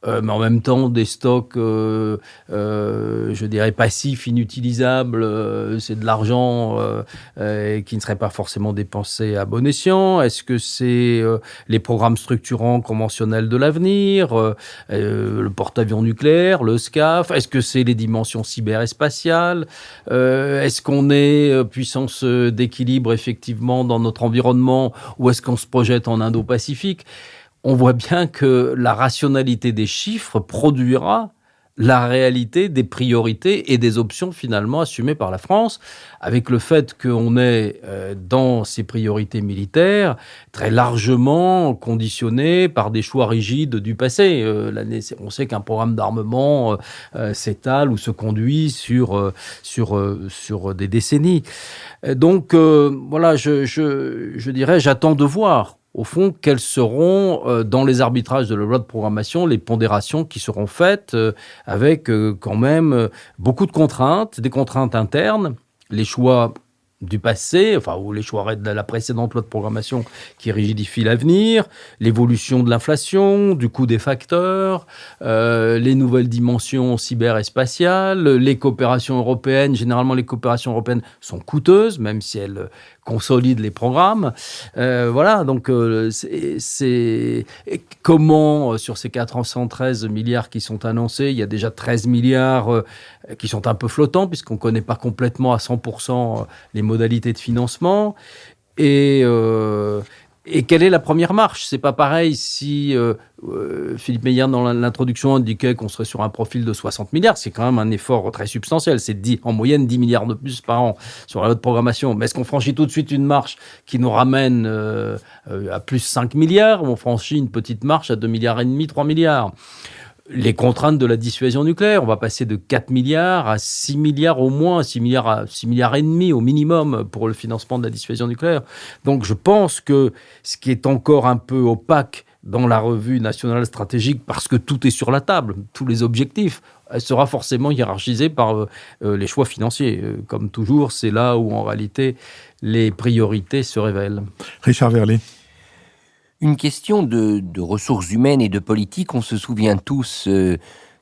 mais en même temps des stocks, je dirais, passifs, inutilisables, c'est de l'argent qui ne serait pas forcément dépensé à bon escient. Est-ce que c'est les programmes structurants conventionnels de l'avenir, le porte-avions nucléaire, le SCAF? Est-ce que c'est les dimensions cyber et spatiales? Est-ce qu'on est puissance d'équilibre effectivement dans notre environnement, ou est-ce qu'on se projette en Indo-Pacifique? On voit bien que la rationalité des chiffres produira la réalité des priorités et des options finalement assumées par la France, avec le fait qu'on est dans ces priorités militaires très largement conditionnées par des choix rigides du passé. On sait qu'un programme d'armement s'étale ou se conduit sur des décennies. Donc voilà, je dirais, j'attends de voir au fond, quelles seront, dans les arbitrages de la loi de programmation, les pondérations qui seront faites avec quand même beaucoup de contraintes, des contraintes internes, les choix du passé, ou les choix de la précédente loi de programmation qui rigidifie l'avenir, l'évolution de l'inflation, du coût des facteurs, les nouvelles dimensions cyber et spatiales, les coopérations européennes. Généralement, les coopérations européennes sont coûteuses, même si elles consolident les programmes. Voilà, donc c'est comment, sur ces 413 milliards qui sont annoncés, il y a déjà 13 milliards qui sont un peu flottants, puisqu'on ne connaît pas complètement à 100% les modalités de financement. Et quelle est la première marche? C'est pas pareil si Philippe Meilland, dans l'introduction, indiquait qu'on serait sur un profil de 60 milliards. C'est quand même un effort très substantiel. C'est en moyenne 10 milliards de plus par an sur la loi de programmation. Mais est-ce qu'on franchit tout de suite une marche qui nous ramène à plus 5 milliards, ou on franchit une petite marche à 2,5 milliards, 3 milliards? Les contraintes de la dissuasion nucléaire, on va passer de 4 milliards à 6 milliards au moins, 6 milliards à 6 milliards et demi au minimum pour le financement de la dissuasion nucléaire. Donc je pense que ce qui est encore un peu opaque dans la revue nationale stratégique, parce que tout est sur la table, tous les objectifs, sera forcément hiérarchisé par les choix financiers. Comme toujours, c'est là où en réalité les priorités se révèlent. Richard Verlet. Une question de ressources humaines et de politique. On se souvient tous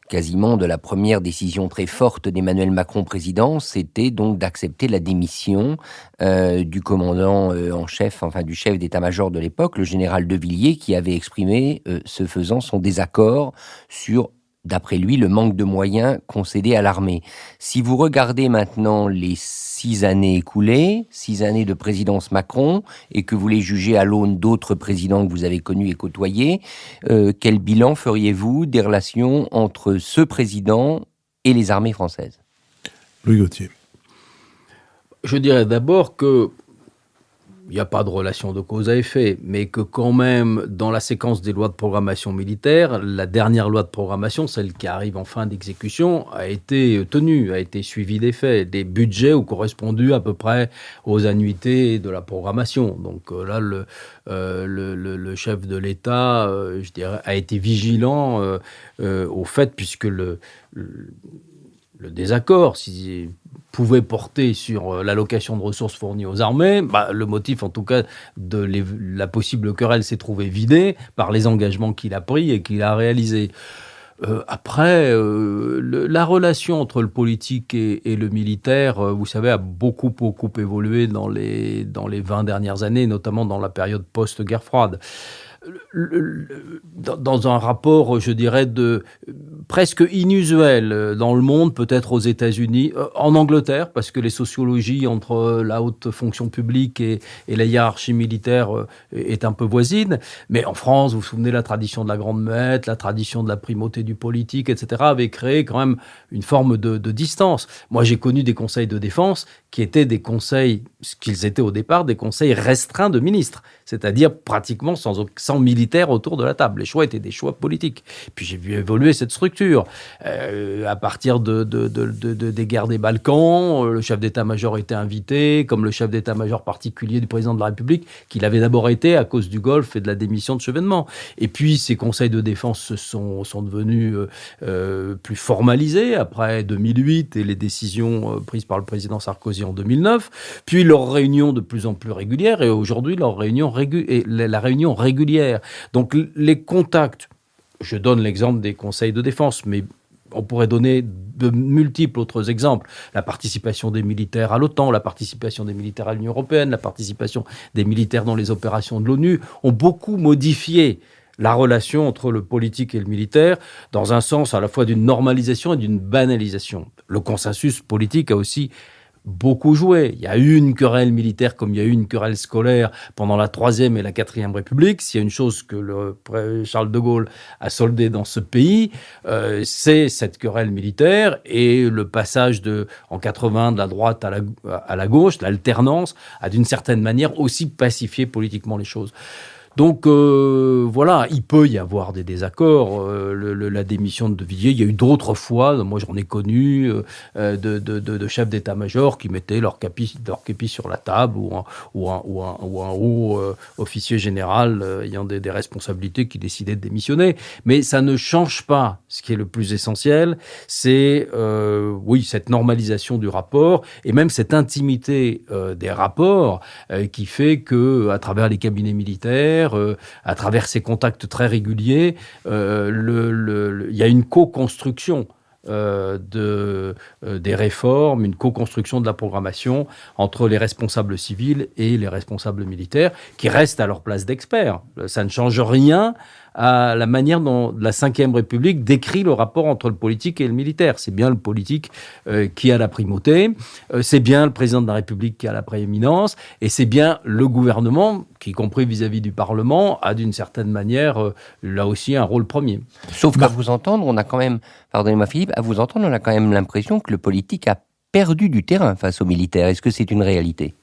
quasiment de la première décision très forte d'Emmanuel Macron président, c'était donc d'accepter la démission du commandant en chef, du chef d'état-major de l'époque, le général de Villiers, qui avait exprimé, ce faisant, son désaccord sur, d'après lui, le manque de moyens concédés à l'armée. Si vous regardez maintenant les 6 années écoulées, 6 années de présidence Macron, et que vous les jugez à l'aune d'autres présidents que vous avez connus et côtoyés, quel bilan feriez-vous des relations entre ce président et les armées françaises? Louis Gauthier. Je dirais d'abord que il n'y a pas de relation de cause à effet, mais que quand même, dans la séquence des lois de programmation militaire, la dernière loi de programmation, celle qui arrive en fin d'exécution, a été tenue, a été suivie des faits. Des budgets ont correspondu à peu près aux annuités de la programmation. Donc là, le chef de l'État, je dirais, a été vigilant au fait, puisque le désaccord, s'il pouvait porter sur l'allocation de ressources fournies aux armées, le motif en tout cas de la possible querelle s'est trouvé vidé par les engagements qu'il a pris et qu'il a réalisés. Après, la relation entre le politique et le militaire, vous savez, a beaucoup évolué dans les 20 dernières années, notamment dans la période post-guerre froide. dans un rapport, je dirais, presque inusuel dans le monde, peut-être aux États-Unis, en Angleterre, parce que les sociologies entre la haute fonction publique et la hiérarchie militaire est un peu voisine. Mais en France, vous vous souvenez, la tradition de la Grande Muette, la tradition de la primauté du politique, etc., avait créé quand même une forme de distance. Moi, j'ai connu des conseils de défense qui étaient des conseils, ce qu'ils étaient au départ, des conseils restreints de ministres, c'est-à-dire pratiquement sans militaires autour de la table. Les choix étaient des choix politiques. Puis j'ai vu évoluer cette structure. À partir des guerres des Balkans, le chef d'état-major était invité, comme le chef d'état-major particulier du président de la République, qu'il avait d'abord été à cause du Golfe et de la démission de Chevènement. Et puis ces conseils de défense sont devenus plus formalisés après 2008 et les décisions prises par le président Sarkozy en 2009, puis leur réunion de plus en plus régulière, et aujourd'hui la réunion régulière. Donc les contacts, je donne l'exemple des conseils de défense, mais on pourrait donner de multiples autres exemples. La participation des militaires à l'OTAN, la participation des militaires à l'Union européenne, la participation des militaires dans les opérations de l'ONU, ont beaucoup modifié la relation entre le politique et le militaire, dans un sens à la fois d'une normalisation et d'une banalisation. Le consensus politique a aussi beaucoup joué. Il y a eu une querelle militaire comme il y a eu une querelle scolaire pendant la Troisième et la Quatrième République. S'il y a une chose que Charles de Gaulle a soldée dans ce pays, c'est cette querelle militaire, et le passage en 80 de la droite à la gauche, l'alternance, a d'une certaine manière aussi pacifié politiquement les choses. Donc voilà, il peut y avoir des désaccords. La démission de Villiers, il y a eu d'autres fois, moi j'en ai connu, de chefs d'état-major qui mettaient leur képi sur la table, ou un haut officier général ayant des responsabilités qui décidait de démissionner. Mais ça ne change pas. Ce qui est le plus essentiel, c'est cette normalisation du rapport, et même cette intimité des rapports qui fait qu'à travers les cabinets militaires, à travers ces contacts très réguliers, il y a une co-construction des réformes, une co-construction de la programmation entre les responsables civils et les responsables militaires, qui restent à leur place d'experts. Ça ne change rien à la manière dont la Ve République décrit le rapport entre le politique et le militaire. C'est bien le politique qui a la primauté, c'est bien le président de la République qui a la prééminence, et c'est bien le gouvernement qui, y compris vis-à-vis du Parlement, a d'une certaine manière, là aussi, un rôle premier. Sauf qu'à vous entendre, on a quand même, pardonnez-moi Philippe, à vous entendre, on a quand même l'impression que le politique a perdu du terrain face aux militaires. Est-ce que c'est une réalité ?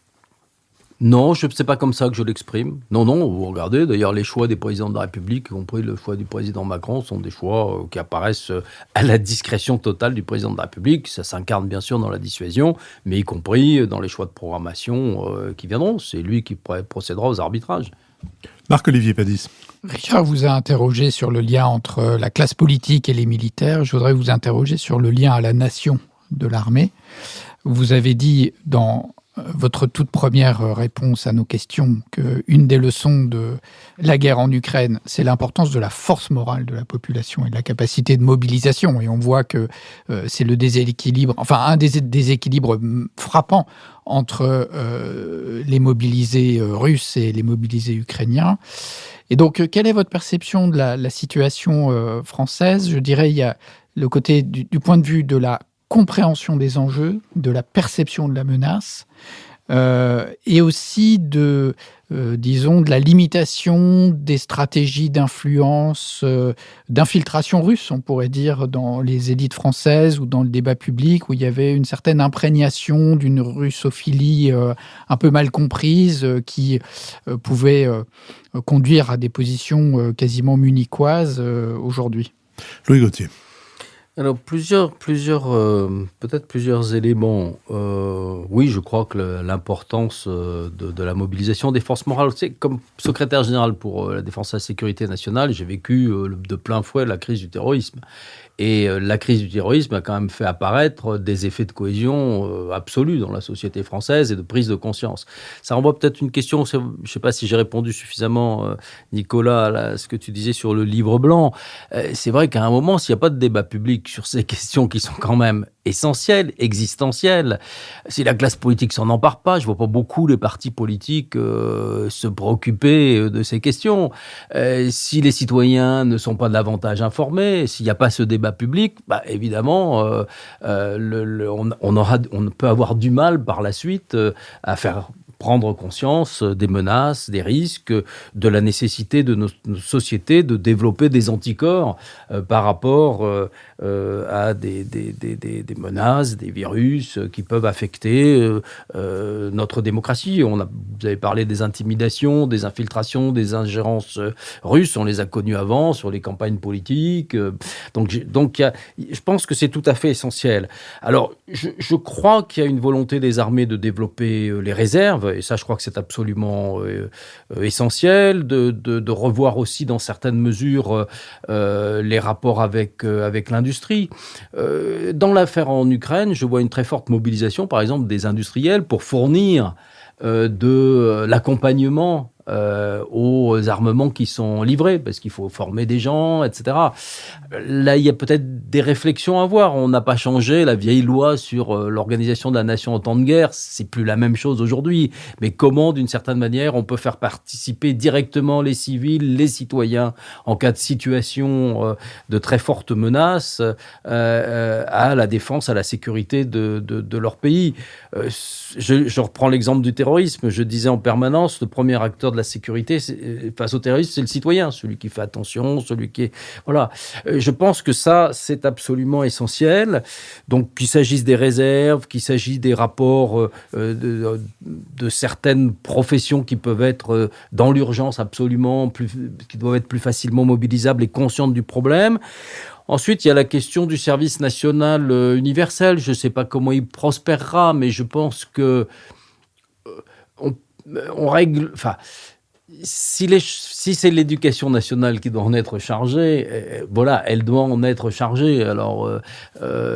Non, c'est pas comme ça que je l'exprime. Non, vous regardez, d'ailleurs, les choix des présidents de la République, y compris le choix du président Macron, sont des choix qui apparaissent à la discrétion totale du président de la République. Ça s'incarne bien sûr dans la dissuasion, mais y compris dans les choix de programmation qui viendront. C'est lui qui procédera aux arbitrages. Marc-Olivier Padis. Richard vous a interrogé sur le lien entre la classe politique et les militaires. Je voudrais vous interroger sur le lien à la nation de l'armée. Vous avez dit dans votre toute première réponse à nos questions qu'une des leçons de la guerre en Ukraine, c'est l'importance de la force morale de la population et de la capacité de mobilisation. Et on voit que c'est le déséquilibre, enfin un des déséquilibres frappants entre les mobilisés russes et les mobilisés ukrainiens. Et donc, quelle est votre perception de la situation française ? Je dirais, il y a le côté du point de vue de la compréhension des enjeux, de la perception de la menace, et aussi de la limitation des stratégies d'influence, d'infiltration russe, on pourrait dire, dans les élites françaises ou dans le débat public, où il y avait une certaine imprégnation d'une russophilie un peu mal comprise, qui pouvait conduire à des positions quasiment munichoises aujourd'hui. Louis Gauthier. Alors, peut-être plusieurs éléments. Oui, je crois que l'importance de la mobilisation des forces morales, c'est comme secrétaire général pour la défense et la sécurité nationale, j'ai vécu de plein fouet la crise du terrorisme. Et la crise du terrorisme a quand même fait apparaître des effets de cohésion absolus dans la société française et de prise de conscience. Ça renvoie peut-être une question, je ne sais pas si j'ai répondu suffisamment, Nicolas, à ce que tu disais sur le livre blanc. C'est vrai qu'à un moment, s'il n'y a pas de débat public politique sur ces questions qui sont quand même essentielles, existentielles. Si la classe politique s'en empare pas, je vois pas beaucoup les partis politiques se préoccuper de ces questions. Si les citoyens ne sont pas davantage informés, s'il n'y a pas ce débat public, évidemment, on peut avoir du mal par la suite à faire prendre conscience des menaces, des risques, de la nécessité de nos sociétés de développer des anticorps par rapport à des menaces, des virus qui peuvent affecter notre démocratie. Vous avez parlé des intimidations, des infiltrations, des ingérences russes. On les a connues avant sur les campagnes politiques. Donc je pense que c'est tout à fait essentiel. Alors, je crois qu'il y a une volonté des armées de développer les réserves, et ça, je crois que c'est absolument essentiel, de revoir aussi, dans certaines mesures, les rapports avec l'industrie. Dans l'affaire en Ukraine, je vois une très forte mobilisation, par exemple, des industriels pour fournir de l'accompagnement aux armements qui sont livrés, parce qu'il faut former des gens, etc. Là, il y a peut-être des réflexions à avoir. On n'a pas changé la vieille loi sur l'organisation de la nation en temps de guerre. C'est plus la même chose aujourd'hui. Mais comment, d'une certaine manière, on peut faire participer directement les civils, les citoyens, en cas de situation de très forte menace, à la défense, à la sécurité de leur pays. Je reprends l'exemple du terrorisme. Je disais en permanence, le premier acteur de la sécurité face au terrorisme, c'est le citoyen, celui qui fait attention, celui qui est... Voilà. Je pense que ça, c'est absolument essentiel. Donc, qu'il s'agisse des réserves, qu'il s'agisse des rapports de certaines professions qui peuvent être dans l'urgence absolument, qui doivent être plus facilement mobilisables et conscientes du problème. Ensuite, il y a la question du service national universel. Je ne sais pas comment il prospérera, mais je pense que on règle... Enfin, si c'est l'éducation nationale qui doit en être chargée, voilà, elle doit en être chargée. Alors,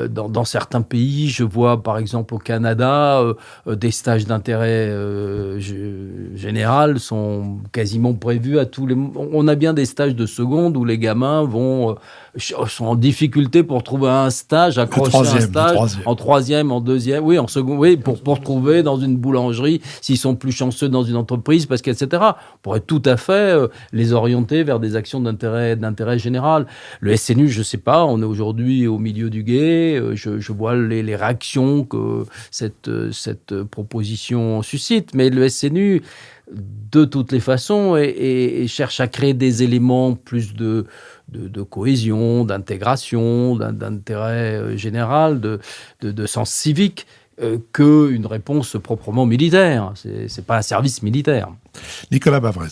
dans certains pays, je vois par exemple au Canada, des stages d'intérêt général sont quasiment prévus à tous les... On a bien des stages de seconde où les gamins sont en difficulté pour trouver un stage, accrocher un stage en troisième, en deuxième, oui, en second, oui, pour trouver dans une boulangerie, s'ils sont plus chanceux dans une entreprise, parce qu'etc. On pourrait tout à fait les orienter vers des actions d'intérêt général. Le SNU, je ne sais pas, on est aujourd'hui au milieu du gué, je vois les réactions que cette proposition suscite, mais le SNU, de toutes les façons, et cherche à créer des éléments plus de cohésion, d'intégration, d'intérêt général, de sens civique, qu'une réponse proprement militaire. C'est pas un service militaire. Nicolas Bavrez.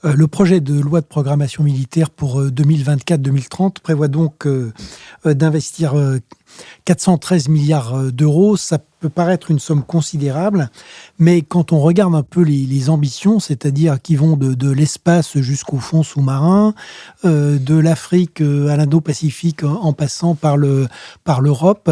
Le projet de loi de programmation militaire pour 2024-2030 prévoit donc d'investir 413 milliards d'euros. Ça peut paraître une somme considérable, mais quand on regarde un peu les ambitions, c'est-à-dire qui vont de l'espace jusqu'au fond sous-marin, de l'Afrique à l'Indo-Pacifique en passant par l'Europe,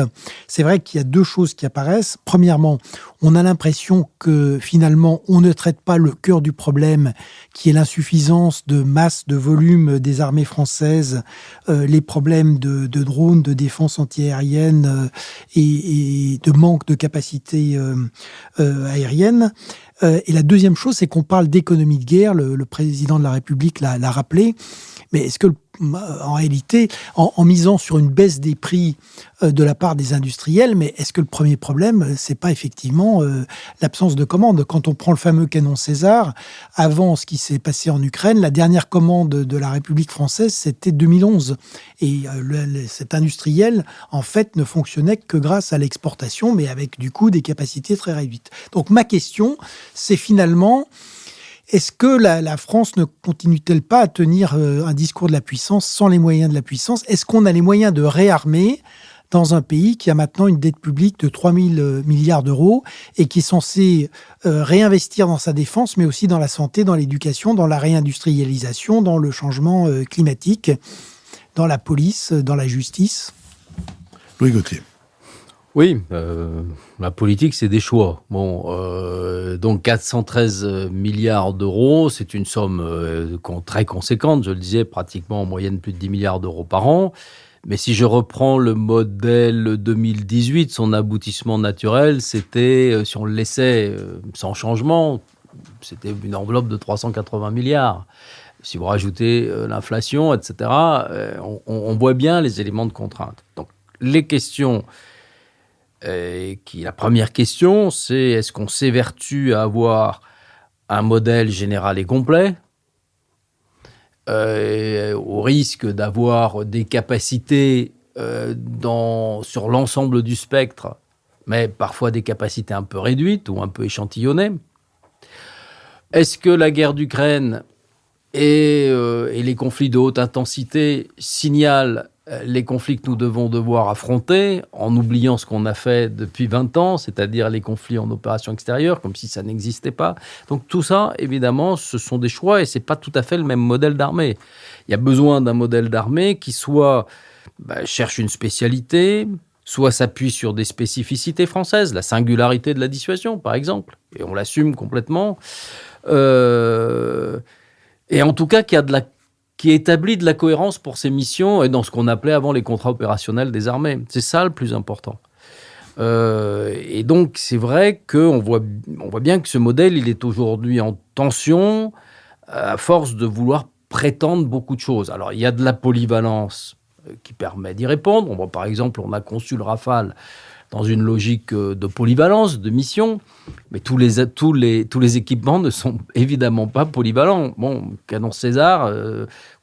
c'est vrai qu'il y a deux choses qui apparaissent. Premièrement, on a l'impression que finalement, on ne traite pas le cœur du problème, qui est l'insuffisance de masse, de volume des armées françaises, les problèmes de drones, de défense antiaérienne et de manque de capacité aérienne. Et la deuxième chose, c'est qu'on parle d'économie de guerre. Le président de la République l'a rappelé. Mais est-ce que, en réalité, en misant sur une baisse des prix de la part des industriels, mais est-ce que le premier problème, c'est pas effectivement l'absence de commande? Quand on prend le fameux canon César, avant ce qui s'est passé en Ukraine, la dernière commande de la République française, c'était 2011. Et cet industriel, en fait, ne fonctionnait que grâce à l'exportation, mais avec, du coup, des capacités très réduites. Donc, ma question, c'est finalement... Est-ce que la France ne continue-t-elle pas à tenir un discours de la puissance sans les moyens de la puissance? Est-ce qu'on a les moyens de réarmer dans un pays qui a maintenant une dette publique de 3 000 milliards d'euros et qui est censé réinvestir dans sa défense, mais aussi dans la santé, dans l'éducation, dans la réindustrialisation, dans le changement climatique, dans la police, dans la justice? Louis Gauthier. Oui, la politique, c'est des choix. Donc 413 milliards d'euros, c'est une somme très conséquente, je le disais, pratiquement en moyenne plus de 10 milliards d'euros par an. Mais si je reprends le modèle 2018, son aboutissement naturel, c'était, si on le laissait sans changement, c'était une enveloppe de 380 milliards. Si vous rajoutez l'inflation, etc., on voit bien les éléments de contrainte. Donc, les questions, la première question, c'est est-ce qu'on s'évertue à avoir un modèle général et complet, au risque d'avoir des capacités sur l'ensemble du spectre, mais parfois des capacités un peu réduites ou un peu échantillonnées. Est-ce que la guerre d'Ukraine et les conflits de haute intensité signalent les conflits que nous devons devoir affronter en oubliant ce qu'on a fait depuis 20 ans, c'est-à-dire les conflits en opération extérieure, comme si ça n'existait pas. Donc tout ça, évidemment, ce sont des choix et ce n'est pas tout à fait le même modèle d'armée. Il y a besoin d'un modèle d'armée qui soit cherche une spécialité, soit s'appuie sur des spécificités françaises, la singularité de la dissuasion, par exemple, et on l'assume complètement. Et en tout cas, qui établit de la cohérence pour ses missions et dans ce qu'on appelait avant les contrats opérationnels des armées. C'est ça le plus important. Et donc, c'est vrai qu'on voit bien que ce modèle, il est aujourd'hui en tension à force de vouloir prétendre beaucoup de choses. Alors, il y a de la polyvalence qui permet d'y répondre. Par exemple, on a conçu le Rafale dans une logique de polyvalence, de mission, mais tous les équipements ne sont évidemment pas polyvalents. Bon, canon César,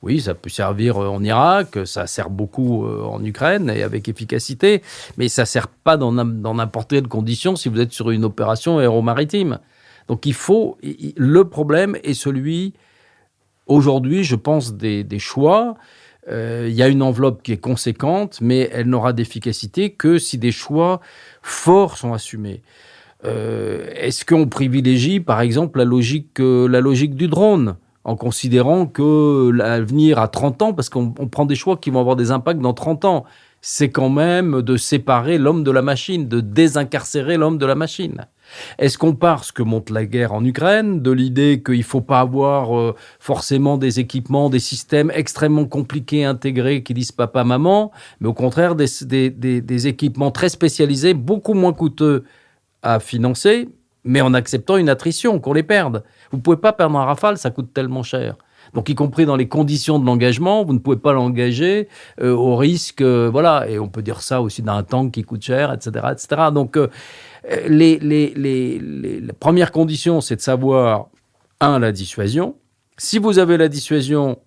oui, ça peut servir en Irak, ça sert beaucoup en Ukraine et avec efficacité, mais ça ne sert pas dans n'importe quelle condition si vous êtes sur une opération aéromaritime. Donc le problème est celui, aujourd'hui, je pense, des choix. Il y a une enveloppe qui est conséquente, mais elle n'aura d'efficacité que si des choix forts sont assumés. Est-ce qu'on privilégie, par exemple, la logique du drone, en considérant que l'avenir a 30 ans, parce qu'on prend des choix qui vont avoir des impacts dans 30 ans, c'est quand même de séparer l'homme de la machine, de désincarcérer l'homme de la machine. Est-ce qu'on part, ce que montre la guerre en Ukraine, de l'idée qu'il ne faut pas avoir forcément des équipements, des systèmes extrêmement compliqués, intégrés, qui disent papa-maman, mais au contraire des équipements très spécialisés, beaucoup moins coûteux à financer, mais en acceptant une attrition, qu'on les perde. Vous ne pouvez pas perdre un Rafale, ça coûte tellement cher. Donc, y compris dans les conditions de l'engagement, vous ne pouvez pas l'engager au risque, voilà. Et on peut dire ça aussi d'un tank qui coûte cher, etc., etc. Donc, la première condition, c'est de savoir, la dissuasion. Si vous avez la dissuasion,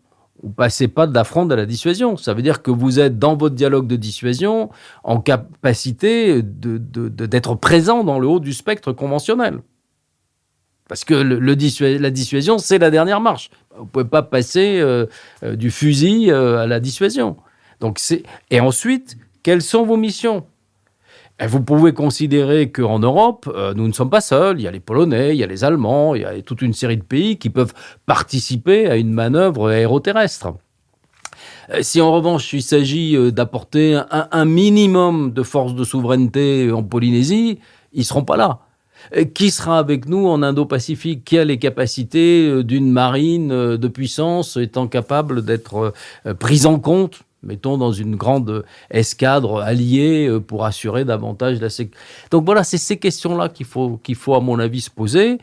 vous ne passez pas de la fronde à la dissuasion. Ça veut dire que vous êtes dans votre dialogue de dissuasion en capacité d'être présent dans le haut du spectre conventionnel. Parce que la dissuasion, c'est la dernière marche. Vous ne pouvez pas passer du fusil à la dissuasion. Et ensuite, quelles sont vos missions ? Et vous pouvez considérer qu'en Europe, nous ne sommes pas seuls. Il y a les Polonais, il y a les Allemands, il y a toute une série de pays qui peuvent participer à une manœuvre aéroterrestre. Si en revanche, il s'agit d'apporter un minimum de force de souveraineté en Polynésie, ils ne seront pas là. Qui sera avec nous en Indo-Pacifique ? Qui a les capacités d'une marine de puissance étant capable d'être prise en compte, mettons, dans une grande escadre alliée pour assurer davantage la sécurité. Donc voilà, c'est ces questions-là qu'il faut, à mon avis, se poser,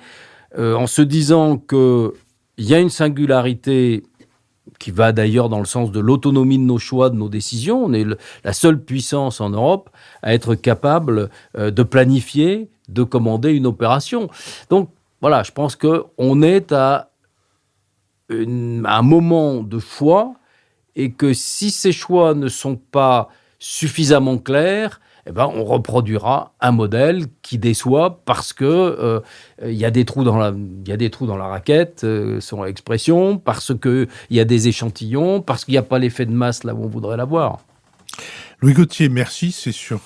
en se disant qu'il y a une singularité qui va d'ailleurs dans le sens de l'autonomie de nos choix, de nos décisions. On est la seule puissance en Europe à être capable de planifier, de commander une opération. Donc voilà, je pense qu'on est à un moment de choix et que si ces choix ne sont pas suffisamment clairs, on reproduira un modèle qui déçoit parce que il y a des trous dans la raquette, selon l'expression, parce qu'il y a des échantillons, parce qu'il n'y a pas l'effet de masse là où on voudrait l'avoir. Louis Gauthier, merci. C'est sur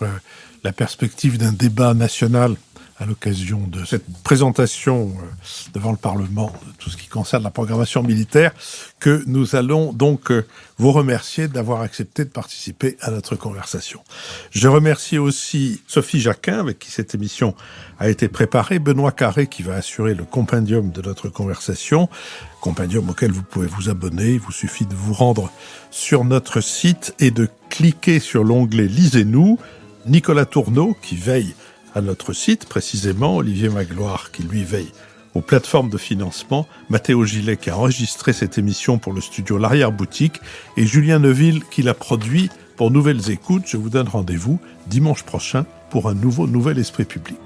la perspective d'un débat national à l'occasion de cette présentation devant le Parlement de tout ce qui concerne la programmation militaire, que nous allons donc vous remercier d'avoir accepté de participer à notre conversation. Je remercie aussi Sophie Jacquin, avec qui cette émission a été préparée, Benoît Carré, qui va assurer le compendium de notre conversation, compendium auquel vous pouvez vous abonner. Il vous suffit de vous rendre sur notre site et de cliquer sur l'onglet « Lisez-nous ». Nicolas Tourneau, qui veille à notre site, précisément, Olivier Magloire, qui lui veille aux plateformes de financement, Mathéo Gillet, qui a enregistré cette émission pour le studio L'Arrière-Boutique, et Julien Neuville, qui l'a produit pour Nouvelles Écoutes. Je vous donne rendez-vous dimanche prochain pour un nouvel Esprit Public.